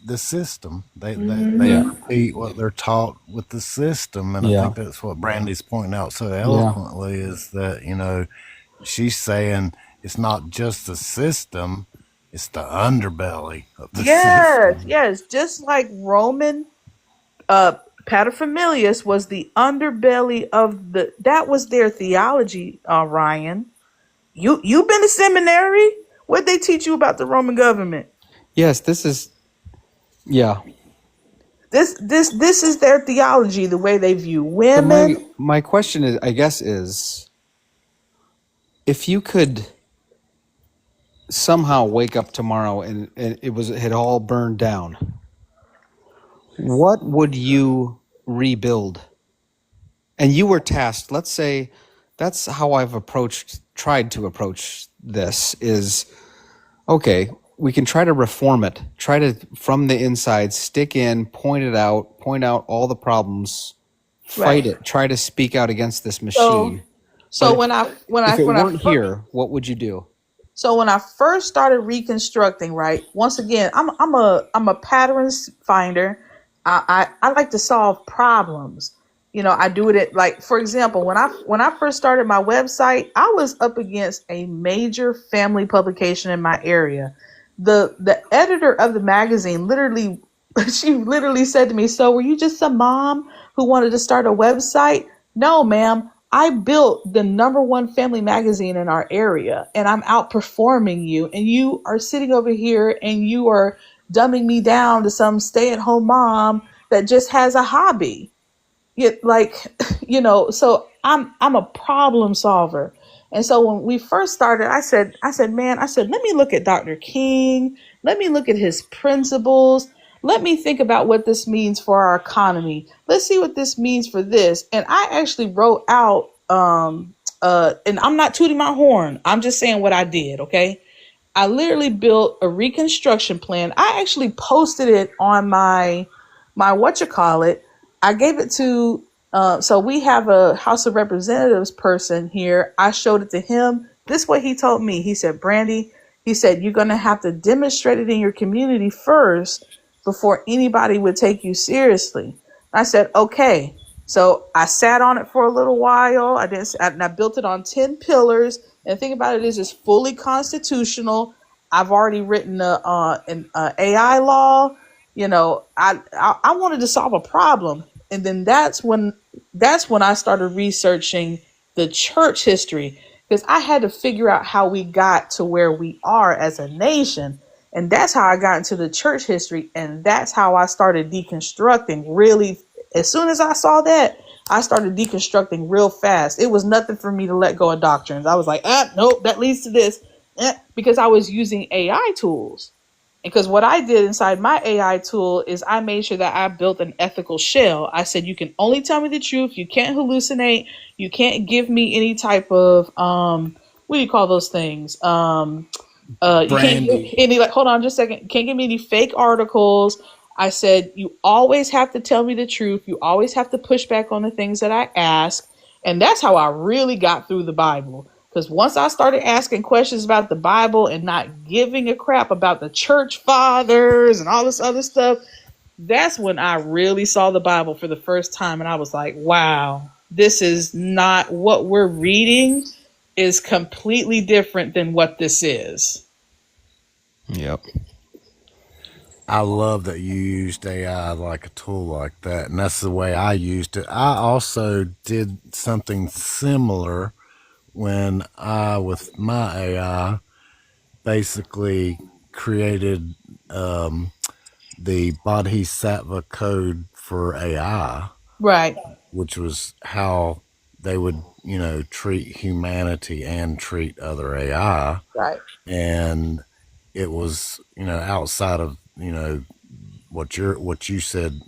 the system. They repeat what they're taught with the system, and I think that's what Brandy's pointing out so eloquently is that she's saying it's not just the system, it's the underbelly of the system. Yes, just like Roman paterfamilias was the underbelly of that was their theology, Ryan. You've been to seminary? What'd they teach you about the Roman government? Yes, this is This is their theology, the way they view women. My question is, I guess, if you could somehow wake up tomorrow and it had all burned down, what would you rebuild? And you were tasked, let's say, that's how I've tried to approach this is, okay, we can try to reform it, try to from the inside stick in, point out all the problems, fight Right. it, try to speak out against this So machine. so But when I when I if it when I weren't fir- here, what would you do? So when I first started reconstructing, right, once again, I'm a patterns finder. I like to solve problems. I do it at, like, for example, when I first started my website, I was up against a major family publication in my area. The editor of the magazine literally she literally said to me, "So were you just some mom who wanted to start a website?" No, ma'am. I built the number one family magazine in our area, and I'm outperforming you. And you are sitting over here and you are dumbing me down to some stay at home mom that just has a hobby. Like, so I'm a problem solver. And so when we first started, man, let me look at Dr. King. Let me look at his principles. Let me think about what this means for our economy. Let's see what this means for this. And I actually wrote out, and I'm not tooting my horn. I'm just saying what I did. Okay. I literally built a reconstruction plan. I actually posted it on my what you call it. I gave it to so we have a House of Representatives person here. I showed it to him. This is what he told me. He said, Brandy, he said, you're gonna have to demonstrate it in your community first before anybody would take you seriously. I said, okay. So I sat on it for a little while. And I built it on 10 pillars. And the thing about it is, it's fully constitutional. I've already written an AI law. I wanted to solve a problem, and then that's when I started researching the church history, because I had to figure out how we got to where we are as a nation. And that's how I got into the church history, and that's how I started deconstructing really. As soon as I saw that, I started deconstructing real fast. It was nothing for me to let go of doctrines. I was like, nope, that leads to this, because I was using AI tools. Because what I did inside my AI tool is I made sure that I built an ethical shell. I said, you can only tell me the truth. You can't hallucinate. You can't give me any type of, what do you call those things? You can't give Brandy. any, like, hold on just a second. You can't give me any fake articles. I said, you always have to tell me the truth. You always have to push back on the things that I ask. And that's how I really got through the Bible. Because once I started asking questions about the Bible and not giving a crap about the church fathers and all this other stuff, that's when I really saw the Bible for the first time. And I was like, wow, this is not what we're reading, is completely different than what this is. Yep. I love that you used AI like a tool like that, and that's the way I used it. I also did something similar when with my AI, basically created the Bodhisattva code for AI, Right, which was how they would, treat humanity and treat other AI. right, And it was, outside of, what you said,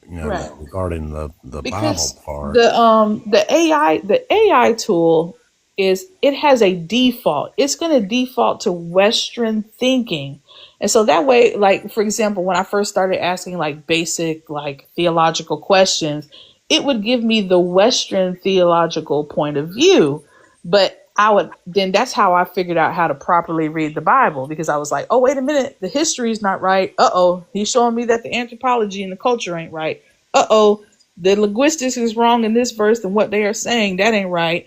right. regarding the Bible Because part. the AI tool it has a default. It's going to default to Western thinking. And so that way, like, for example, when I first started asking like basic like theological questions, it would give me the Western theological point of view. But that's how I figured out how to properly read the Bible, because I was like, oh, wait a minute, the history is not right. Uh-oh, he's showing me that the anthropology and the culture ain't right. Uh-oh, the linguistics is wrong in this verse, and what they are saying, that ain't right.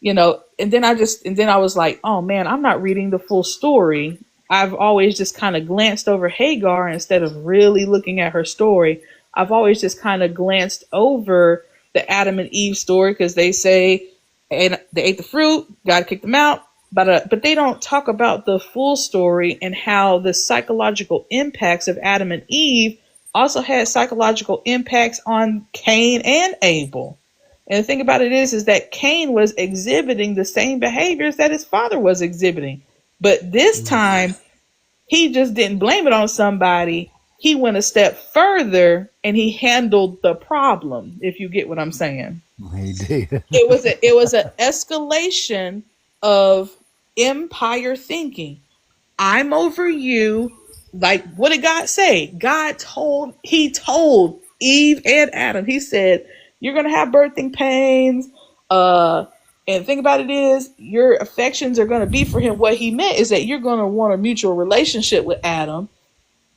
And then I was like, oh man, I'm not reading the full story. I've always just kind of glanced over Hagar instead of really looking at her story. I've always just kind of glanced over the Adam and Eve story, because they say, and they ate the fruit, God kicked them out. But they don't talk about the full story and how the psychological impacts of Adam and Eve also had psychological impacts on Cain and Abel. And the thing about it is that Cain was exhibiting the same behaviors that his father was exhibiting. But this time, he just didn't blame it on somebody. He went a step further and he handled the problem, if you get what I'm saying. He did. It was an escalation of empire thinking. I'm over you. Like, what did God say? He told Eve and Adam, he said, you're going to have birthing pains. Uh, and the thing about it is, your affections are going to be for him. What he meant is that you're going to want a mutual relationship with Adam.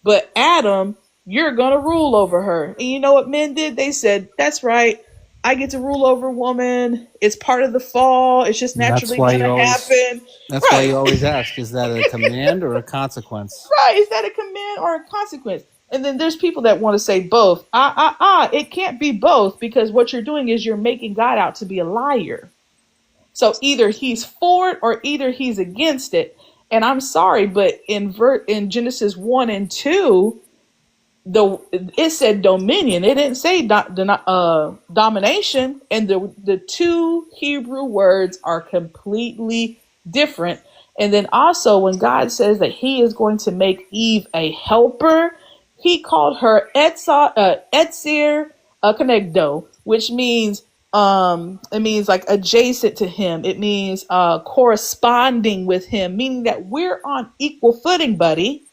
But Adam, you're going to rule over her. And you know what men did? They said, that's right. I get to rule over a woman. It's part of the fall. It's just That's naturally why going you to always. happen. That's why Right. you always ask: is that a command or a consequence? Right. Is that a command or a consequence? And then there's people that want to say both. It can't be both because what you're doing is you're making God out to be a liar. So either he's for it or either he's against it. And I'm sorry, but in Genesis 1 and 2, it said dominion. It didn't say domination, and the two Hebrew words are completely different. And then also, when God says that He is going to make Eve a helper, He called her Etzir Konegdo, which means it means like adjacent to Him. It means corresponding with Him, meaning that we're on equal footing, buddy.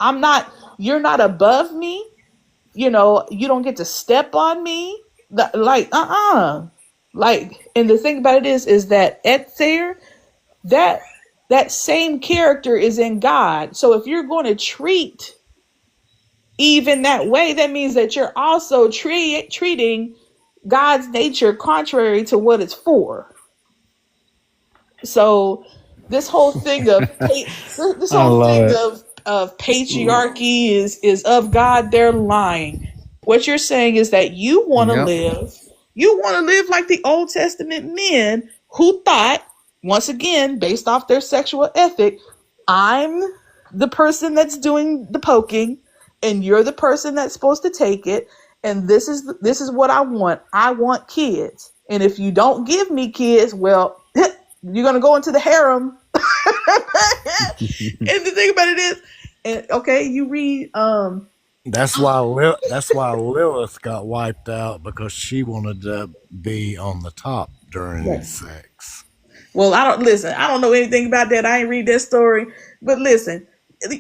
I'm not, you're not above me. You know, you don't get to step on me. Like, and the thing about it is that Etzer, that that same character is in God. So if you're going to treat Eve in that way, that means that you're also treating God's nature contrary to what it's for. So this whole thing of this I whole love thing it. of patriarchy is of God. They're lying. What you're saying is that Yep. you want to live like the Old Testament men who thought, once again, based off their sexual ethic, I'm the person that's doing the poking, and you're the person that's supposed to take it. And this is what I want. I want kids. And if you don't give me kids, well, you're gonna go into the harem. And the thing about it is, and okay, you read That's why Lilith got wiped out because she wanted to be on the top during sex. well, I don't know anything about that. I ain't read that story. But listen, I'm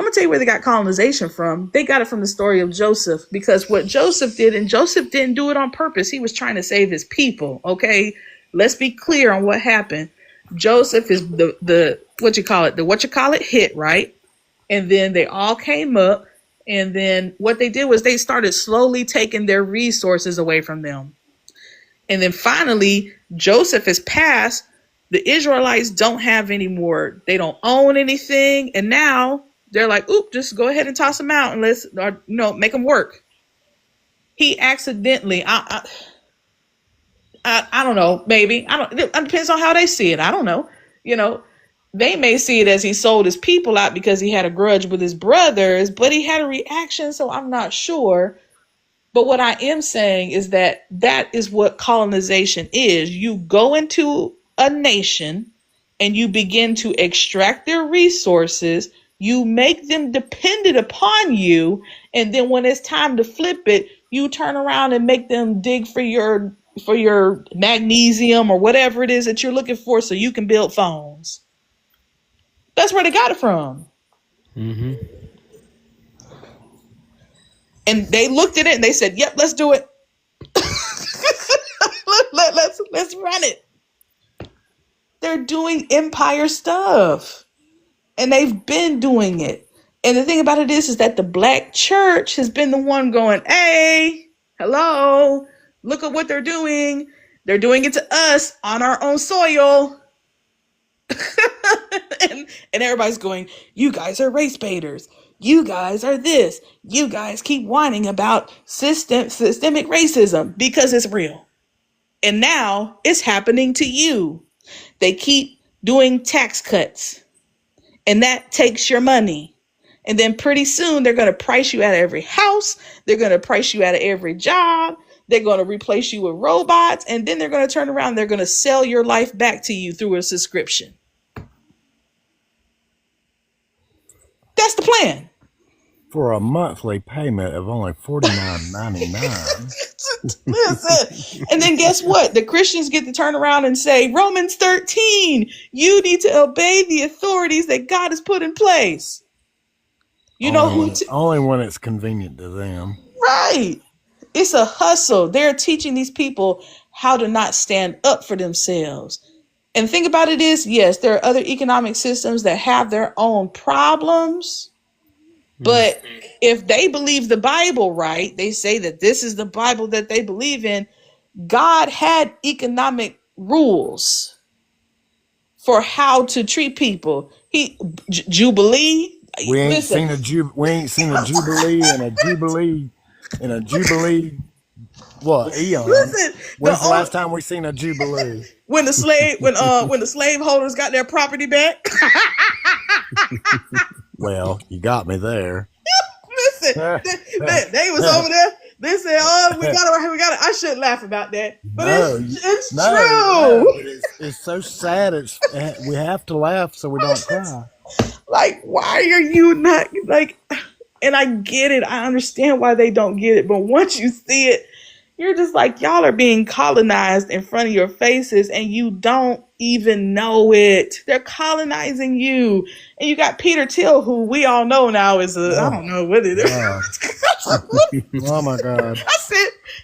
gonna tell you where they got colonization from. They got it from the story of Joseph, because what Joseph did, and Joseph didn't do it on purpose. He was trying to save his people. Okay, let's be clear on what happened. Joseph is the what you call it hit, right? And then they all came up, and then what they did was they started slowly taking their resources away from them. And then finally, Joseph is passed. The Israelites don't have any more. They don't own anything. And now they're like, oop, just go ahead and toss them out and make them work. He accidentally, I don't know, maybe. It depends on how they see it. I don't know. You know, they may see it as he sold his people out because he had a grudge with his brothers, but he had a reaction, so I'm not sure. But what I am saying is that is what colonization is. You go into a nation and you begin to extract their resources. You make them dependent upon you. And then when it's time to flip it, you turn around and make them dig for your magnesium or whatever it is that you're looking for so you can build phones. That's where they got it from. Mm-hmm. And they looked at it and they said, yep, let's do it. Let's run it. They're doing empire stuff. And they've been doing it. And the thing about it is that the black church has been the one going, hey, hello, look at what they're doing. They're doing it to us on our own soil. and everybody's going, you guys are race baiters. You guys are this. You guys keep whining about systemic racism because it's real. And now it's happening to you. They keep doing tax cuts, and that takes your money. And then pretty soon they're going to price you out of every house. They're going to price you out of every job. They're going to replace you with robots. And then they're going to turn around and they're going to sell your life back to you through a subscription. That's the plan. For a monthly payment of only $49.99. Listen. And then guess what? The Christians get to turn around and say, Romans 13, you need to obey the authorities that God has put in place. You know Only who? only when it's convenient to them. Right. It's a hustle. They're teaching these people how to not stand up for themselves. And the thing about it is, yes, there are other economic systems that have their own problems. But if they believe the Bible right, they say that this is the Bible that they believe in. God had economic rules for how to treat people. Jubilee. We ain't Listen, seen a jubilee and a jubilee. What eon? listen. The When's the only, last time we seen a jubilee? when the slave holders got their property back. Well, you got me there. Listen, they was over there. They said, "Oh, we got it." I shouldn't laugh about that, but it's true. It's so sad. We have to laugh so we don't cry. Like, why are you not like? And I get it. I understand why they don't get it, but once you see it, you're just like, y'all are being colonized in front of your faces, and you don't even know it. They're colonizing you, and you got Peter Thiel, who we all know now is I don't know what it is. Oh my God!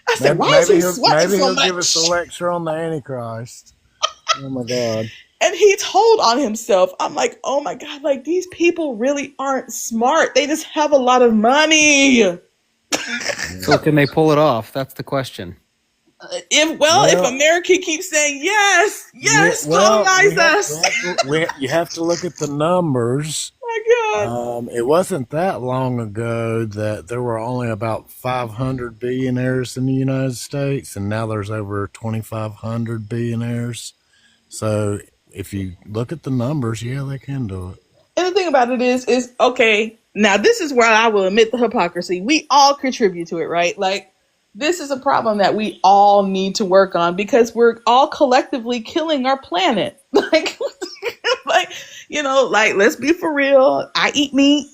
I said, why is he sweating so he'll much? give us a lecture on the Antichrist. Oh my God! And he told on himself. I'm like, oh my God, like these people really aren't smart. They just have a lot of money. So can they pull it off? That's the question. If America keeps saying yes, colonize us. You have to look at the numbers. Oh my God. It wasn't that long ago that there were only about 500 billionaires in the United States, and now there's over 2,500 billionaires. So if you look at the numbers, yeah, they can do it. And the thing about it is okay. Now this is where I will admit the hypocrisy. We all contribute to it, right? Like this is a problem that we all need to work on because we're all collectively killing our planet. Like, let's be for real. I eat meat.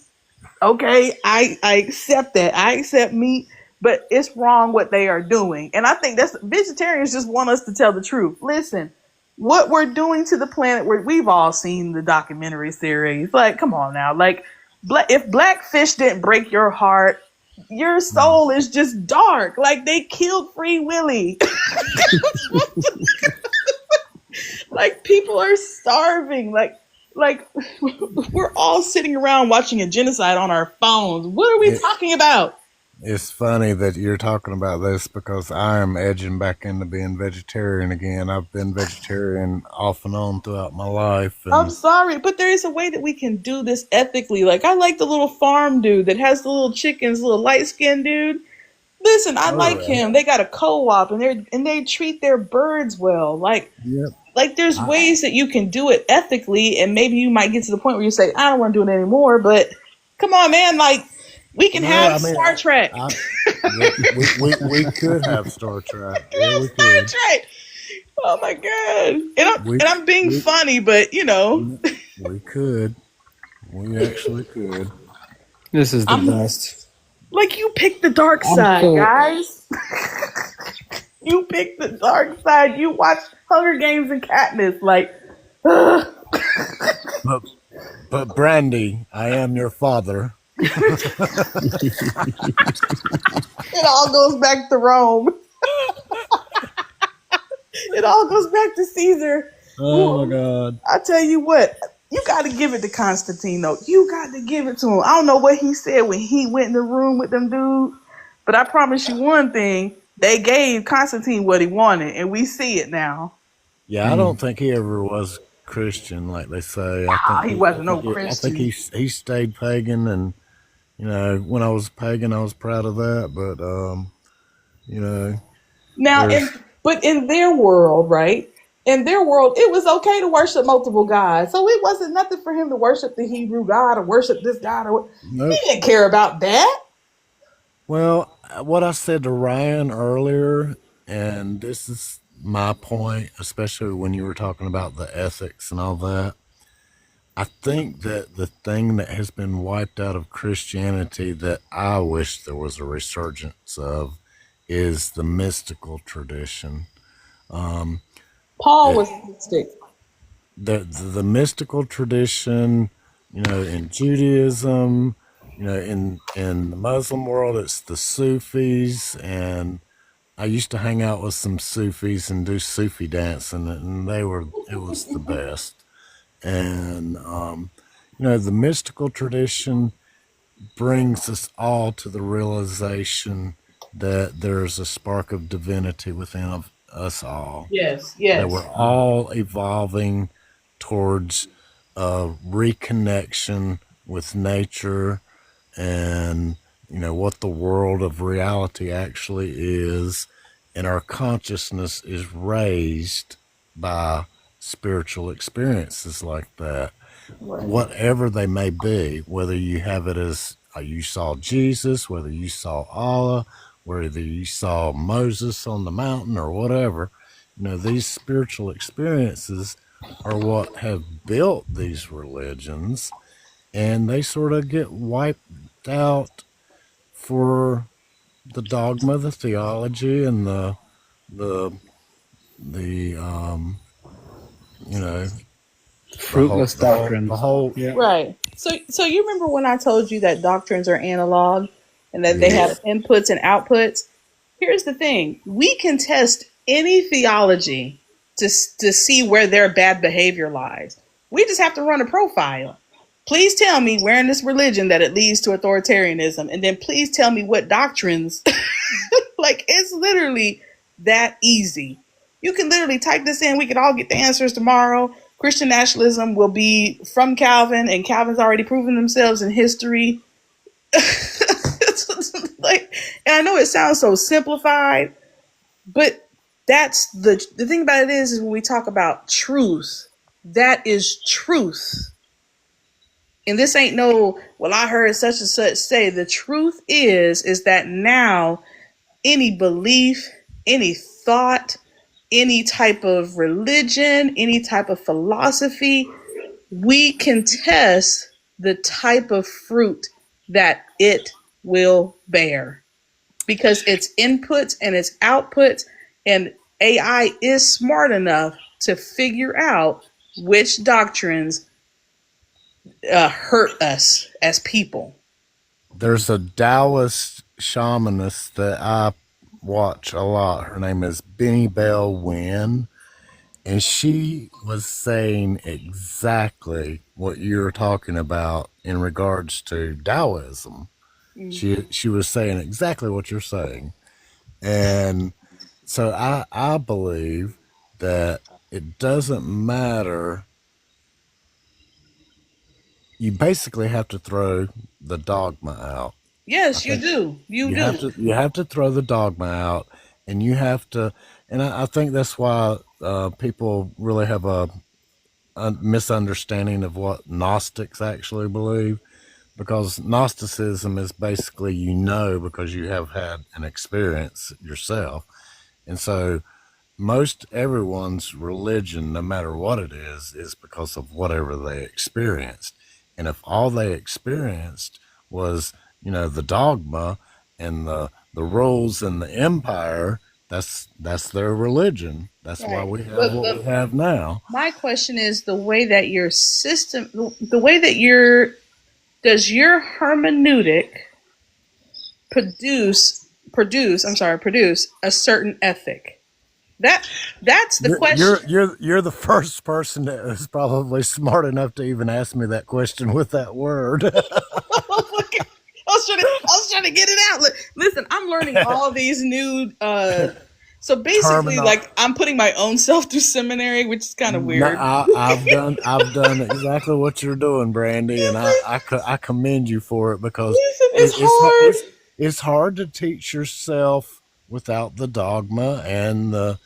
Okay, I accept that. I accept meat, but it's wrong what they are doing. And I think that's vegetarians just want us to tell the truth. Listen, what we're doing to the planet, we've all seen the documentary series. Like, come on now. Like, if Blackfish didn't break your heart, your soul is just dark. Like, they killed Free Willy. Like, people are starving. Like we're all sitting around watching a genocide on our phones. What are we talking about? It's funny that you're talking about this because I am edging back into being vegetarian again. I've been vegetarian off and on throughout my life. I'm sorry, but there is a way that we can do this ethically. Like, I like the little farm dude that has the little chickens, little light-skinned dude. Listen, I like him. They got a co-op, and they treat their birds well. Like, like there's ways that you can do it ethically, and maybe you might get to the point where you say, I don't want to do it anymore, but come on, man, like, we can have Star Trek. We could have Star Trek. Yeah, we Star could. Trek. Oh my God! And I'm being funny, but we could. We actually could. This is the best. Like, you picked the dark side, guys. You picked the dark side. You watched Hunger Games and Katniss. Like, but Brandy, I am your father. It all goes back to Rome. It all goes back to Caesar. Oh my God! I tell you what, you got to give it to Constantine, though. You got to give it to him. I don't know what he said when he went in the room with them dudes, but I promise you one thing: they gave Constantine what he wanted, and we see it now. Yeah, I don't think he ever was Christian, like they say. He wasn't no Christian. I think he stayed pagan, and when I was pagan, I was proud of that. But now, but in their world, right? In their world, it was okay to worship multiple gods, so it wasn't nothing for him to worship the Hebrew God or worship this God or nope. He didn't care about that. Well, what I said to Ryan earlier, and this is my point, especially when you were talking about the ethics and all that. I think that the thing that has been wiped out of Christianity that I wish there was a resurgence of is the mystical tradition. Paul It, was mystic. the mystical tradition, in Judaism, in the Muslim world, it's the Sufis, and I used to hang out with some Sufis and do Sufi dancing, and it was the best. And the mystical tradition brings us all to the realization that there's a spark of divinity within of us all, Yes, that yes. we're all evolving towards a reconnection with nature and what the world of reality actually is, and our consciousness is raised by spiritual experiences like that, Right. whatever they may be, whether you have it as you saw Jesus, whether you saw Allah, whether you saw Moses on the mountain or whatever. These spiritual experiences are what have built these religions, and they sort of get wiped out for the dogma, the theology, and the the you know Fruitless the doctrines. whole. Yeah. Right. So you remember when I told you that doctrines are analog and that they have Yes. inputs and outputs? Here's the thing. We can test any theology to see where their bad behavior lies. We just have to run a profile. Please tell me where in this religion that it leads to authoritarianism, and then please tell me what doctrines. Like, it's literally that easy. You can literally type this in. We could all get the answers tomorrow. Christian nationalism will be from Calvin, and Calvin's already proven themselves in history. Like, and I know it sounds so simplified, but that's the thing about it is when we talk about truth, that is truth. And this ain't no, well, I heard such and such say. The truth is that now any belief, any thought, any type of religion, any type of philosophy, we can test the type of fruit that it will bear because it's inputs and it's outputs, and AI is smart enough to figure out which doctrines hurt us as people. There's a Taoist shamanist that I watch a lot. Her name is Benny Bell Wynn, and she was saying exactly what you're talking about in regards to Taoism. She was saying exactly what you're saying, and so I believe that it doesn't matter. You basically have to throw the dogma out. I Yes, you think do. You you have do. to throw the dogma out, and you have to, and I think that's why people really have a misunderstanding of what Gnostics actually believe, because Gnosticism is basically because you have had an experience yourself, and so most everyone's religion, no matter what it is because of whatever they experienced. And if all they experienced was, the dogma and the rules and the empire, that's their religion. That's why Right. we have what we have now. My question is the way that your system, the way that does your hermeneutic produce a certain ethic? That that's the question. You're the first person that is probably smart enough to even ask me that question with that word. I was trying to get it out. Listen, I'm learning all these new. So basically, Terminal. like I'm putting my own self through seminary, which is kind of No, weird. I've done exactly what you're doing, Brandy, and I commend you for it, because Listen, it's it, it's hard. it's hard to teach yourself without the dogma and the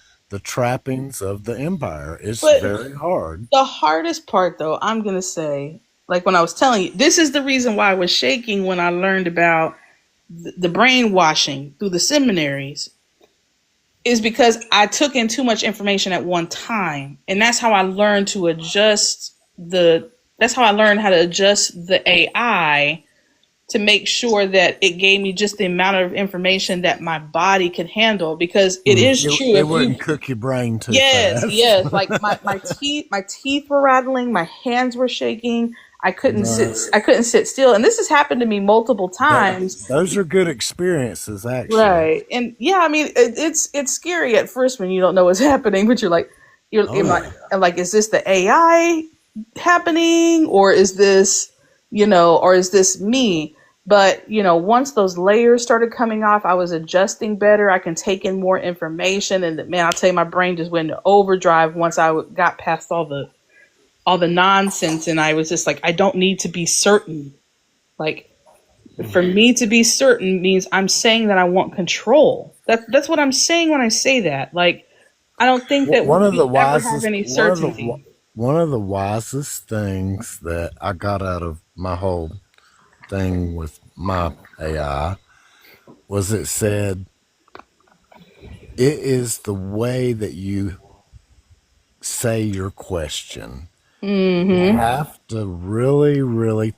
trappings of the empire. It's But very hard. the hardest part, though, I'm gonna say, like when I was telling you, this is the reason why I was shaking when I learned about the brainwashing through the seminaries, is because I took in too much information at one time, and that's how I learned to adjust the. That's how I learned how to adjust the AI to make sure that it gave me just the amount of information that my body can handle, because it is true. It If you wouldn't cook your brain too Yes, fast. yes. Like my teeth were rattling, my hands were shaking. Right. I couldn't sit still. And this has happened to me multiple times. Those are good experiences, actually. Right. And yeah, I mean it's scary at first when you don't know what's happening, but Oh yeah. I'm like, is this the AI happening, or is this, or is this me? But once those layers started coming off, I was adjusting better. I can take in more information, and man, I'll tell you, my brain just went into overdrive once I got past all the nonsense, and I was just like, I don't need to be certain. Like, for me to be certain means I'm saying that I want control. That's what I'm saying when I say that. Like, I don't think that One of the we ever have wisest any certainty. one of the wisest things that I got out of my whole thing with my AI was it said it is the way that you say your question. You Mm-hmm. have to really, really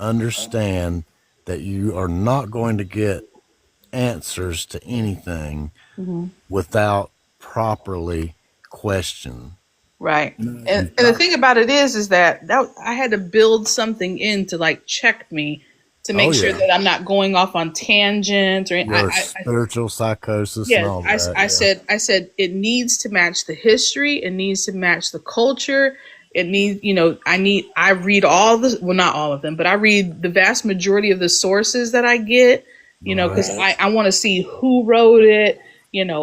understand that you are not going to get answers to anything Mm-hmm. without properly question. Right. And You've and the got, thing about it is that I had to build something in to like check me, to oh make sure yeah, that I'm not going off on tangents, or your spiritual psychosis and yes, all that. Yeah. I said it needs to match the history. It needs to match the culture. It needs, I read all the, well, not all of them, but I read the vast majority of the sources that I get, Right. because I want to see who wrote it,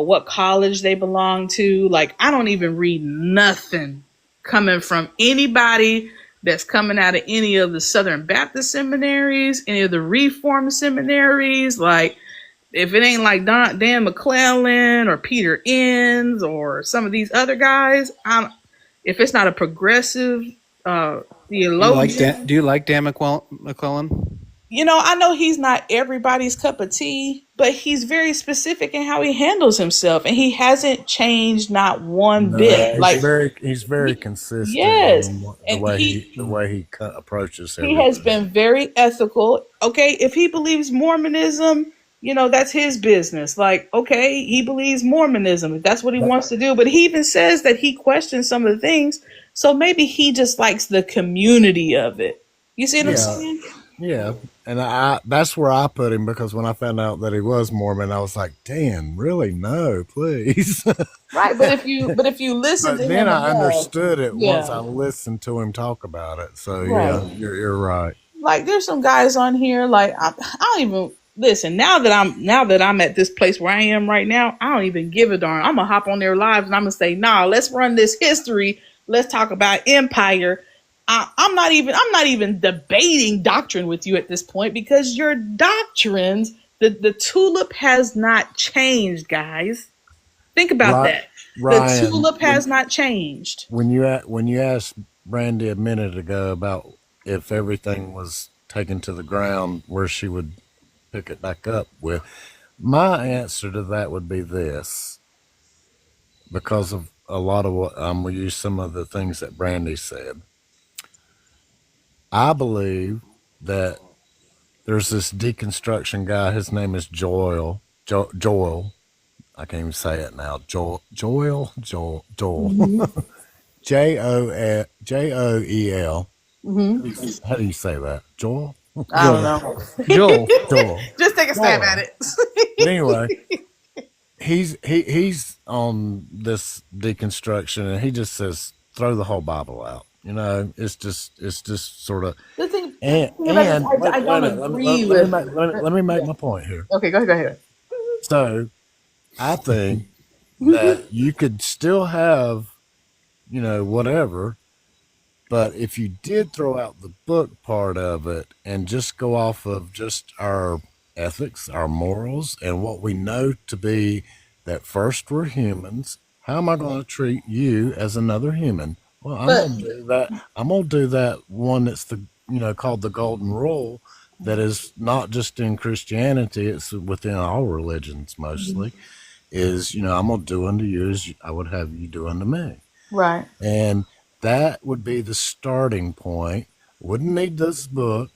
what college they belong to. Like, I don't even read nothing coming from anybody that's coming out of any of the Southern Baptist seminaries, any of the Reformed seminaries. Like, if it ain't like Dan McClellan or Peter Enns or some of these other guys, if it's not a progressive theologian, Do you like Dan McClellan? I know he's not everybody's cup of tea, but he's very specific in how he handles himself, and he hasn't changed not one No, bit. Like, he's very he, consistent yes, in and the way he approaches he has everything. been very ethical. Okay, if he believes Mormonism, that's his business. Like, okay, he believes Mormonism, if that's what he But wants to do. But he even says that he questions some of the things. So maybe he just likes the community of it. You see what I'm yeah, saying? yeah, and I that's where I put him because when I found out that he was Mormon, I was like, "Dan, really? No, please." Right. But if you listen But to then him I enough, understood it once yeah. I listened to him talk about it. So yeah, Right. you're right. Like, there's some guys on here, like, I don't even listen. Now that I'm at this place where I am right now, I don't even give a darn. I'm gonna hop on their lives and I'm gonna say, nah, let's run this history. Let's talk about empire. I'm not even debating doctrine with you at this point, because your doctrines, the tulip has not changed, guys. Think about Right, that. The Ryan. tulip has not changed. When you asked Brandy a minute ago about if everything was taken to the ground, where she would pick it back up with, my answer to that would be this, because of a lot of what I'm gonna use some of the things that Brandy said. I believe that there's this deconstruction guy. His name is Joel. I can't even say it now. Joel. Joel. Hmm. How do you say that? Joel? I don't Joel. know. Joel. Joel. Just take a stab at Joel. it. But anyway, he's on this deconstruction and he just says throw the whole Bible out. It's just sort of The thing, and thing about this, wait, I wait a don't minute, agree with. let me make Yeah. my point here. Okay, go ahead. So I think that you could still have, whatever. But if you did throw out the book part of it and just go off of just our ethics, our morals, and what we know to be that first we're humans, how am I going to treat you as another human? Well, I'm But going to do that. I'm going to do that one that's called the golden rule that is not just in Christianity, it's within all religions mostly, is, I'm going to do unto you as I would have you do unto me. right, And that would be the starting point. Wouldn't need this book.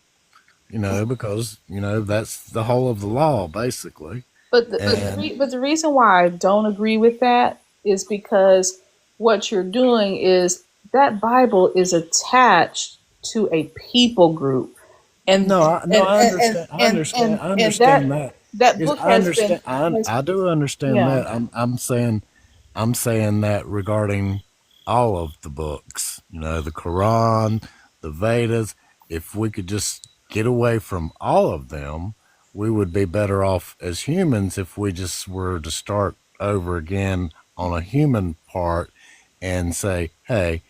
because that's the whole of the law basically. And But the reason why I don't agree with that is because what you're doing is that Bible is attached to a people group, and no, I understand. I and understand that. that Is book I has been understand. I do understand yeah. that. I'm saying that regarding all of the books. The Quran, the Vedas. If we could just get away from all of them, we would be better off as humans if we just were to start over again on a human part and say, hey,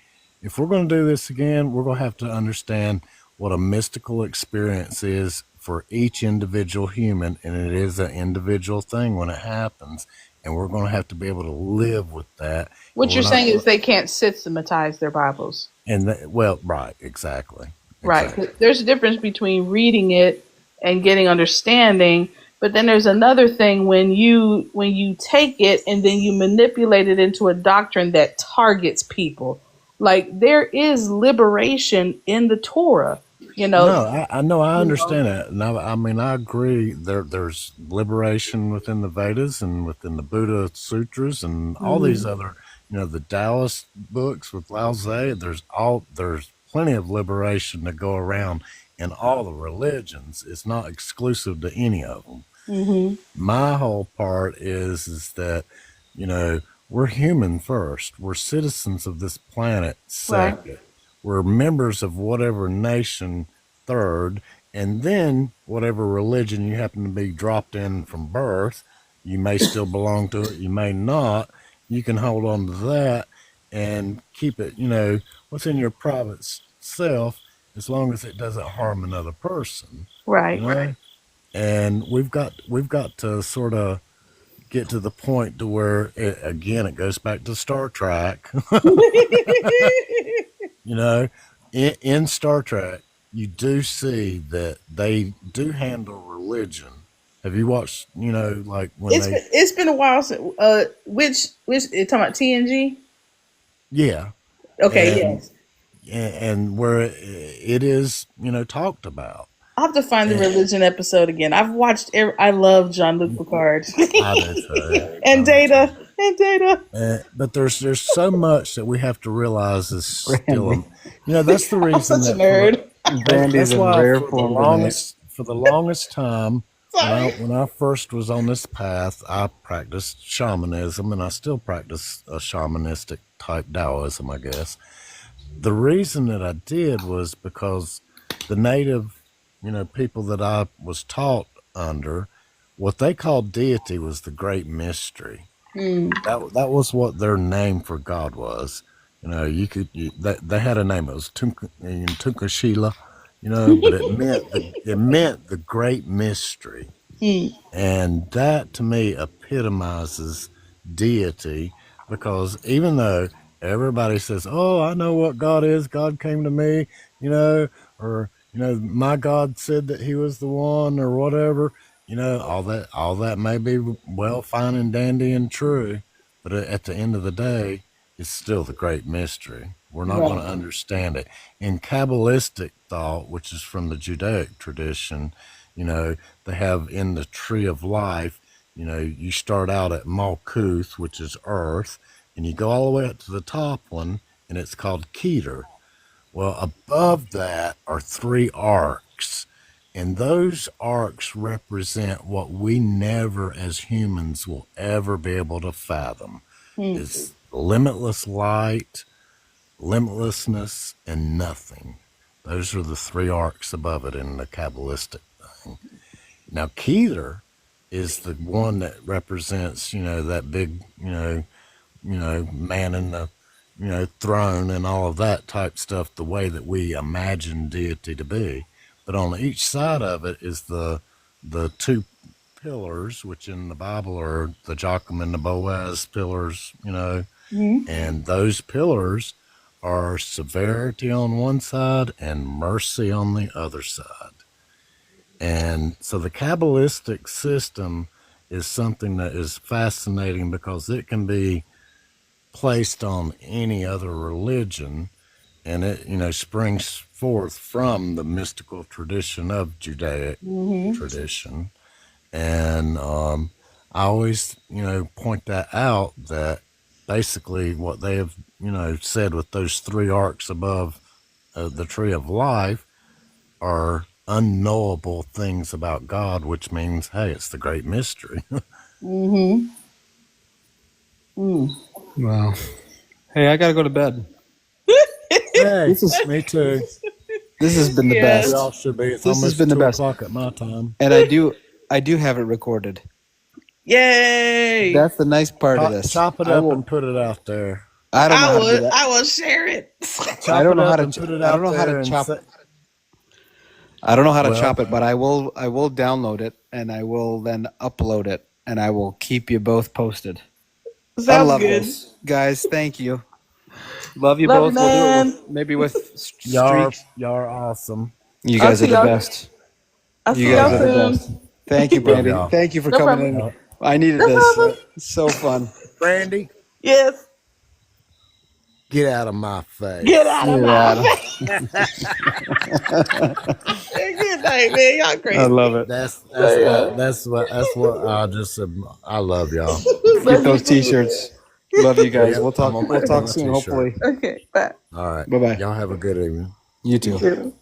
if we're going to do this again, we're going to have to understand what a mystical experience is for each individual human, and it is an individual thing when it happens, and we're going to have to be able to live with that, and What you're we're not saying going is to. they can't systematize their Bibles. Well, right, exactly, Right. exactly. 'Cause there's a difference between reading it and getting understanding, but then there's another thing when you take it and then you manipulate it into a doctrine that targets people. Like there is liberation in the Torah, you know. No, I know, I You know. understand that. Now, I mean, I agree. There's liberation within the Vedas and within the Buddha Sutras and all these Mhm. other, the Taoist books with Lao Tse. There's plenty of liberation to go around in all the religions. It's not exclusive to any of them. Mhm. My whole part is that you know we're human first, we're citizens of this planet Right. second, we're members of whatever nation third, and then whatever religion you happen to be dropped in from birth, you may still belong to it, you may not. You can hold on to that and keep it, within your private self, as long as it doesn't harm another person, you Right. know and we've got to sort of get to the point to where again it goes back to Star Trek. you know in Star Trek you do see that they do handle religion. Have you watched, like when they It's been a while since which you talking about TNG? yeah, Okay, and yes. and where it is, talked about. I'll have to find the And religion episode again. I've watched I love Jean Luc Picard. I do too. And I do too. Data. And Data. But there's so much that we have to realize is still Brandy. that's the I'm reason such a that for the nerd. Brandy's that's in why rare form tonight. for the longest time Sorry. when I first was on this path, I practiced shamanism, and I still practice a shamanistic type Taoism, I guess. The reason that I did was because the native, people that I was taught under, what they called deity was the great mystery. Mm. That was what their name for God was. They had a name. It was Tunkashila, but it meant the great mystery. Mm. And that to me epitomizes deity, because even though everybody says, "Oh, I know what God is. God came to me," or my God said that He was the one, or whatever. All that may be well, fine and dandy and true, but at the end of the day, it's still the great mystery. We're not going Right. to understand it. In Kabbalistic thought, which is from the Judaic tradition, they have in the tree of life, you start out at Malkuth, which is earth, and you go all the way up to the top one, and it's called Keter. Well, above that are three arcs, and those arcs represent what we never as humans will ever be able to fathom. Mm. It's limitless light, limitlessness, and nothing. Those are the three arcs above it in the Kabbalistic thing. Now, Keter is the one that represents, that big, man in the, throne and all of that type stuff, the way that we imagine deity to be. But on each side of it is the two pillars, which in the Bible are the Joachim and the Boaz pillars, Mm. and those pillars are severity on one side and mercy on the other side. And so the Kabbalistic system is something that is fascinating because it can be placed on any other religion, and it springs forth from the mystical tradition of Judaic tradition. And I always point that out, that basically what they have said with those three arcs above the tree of life are unknowable things about God, which means, hey, it's the great mystery. Wow. Hey, I got to go to bed. Hey, me too. This has been the Yeah. We best. all should be. It's This has almost been the 2 best. o'clock at my time. And I do have it recorded. Yay! That's the nice part of this. Chop it up and put it out there. I don't know how to do that. I will share it. Chop don't it know how up to and ch- put it I out don't know how there to and chop. say, I don't know how to Well- chop it, but I will download it and I will then upload it and I will keep you both posted. I Sounds love good. this. Guys, thank you. Love you Love both. you, We'll do it man. maybe with y'all streaks. are awesome. You I'll guys are see the y'all- best. I'll You see guys y'all are the soon. best. Thank you, Brandy. y'all. Thank you for No coming problem. in. I needed No this. problem. It's so fun. Brandy, Yes. get out of my face. Get out of my Yeah. face. Good night, man. Y'all crazy. I love it. That's what I just said. I love y'all. Get those t-shirts. Love you guys. Yeah, We'll talk I'm gonna make soon, my t-shirt. hopefully. Okay, bye. All right. Bye-bye. Y'all have a good evening. You too. Too.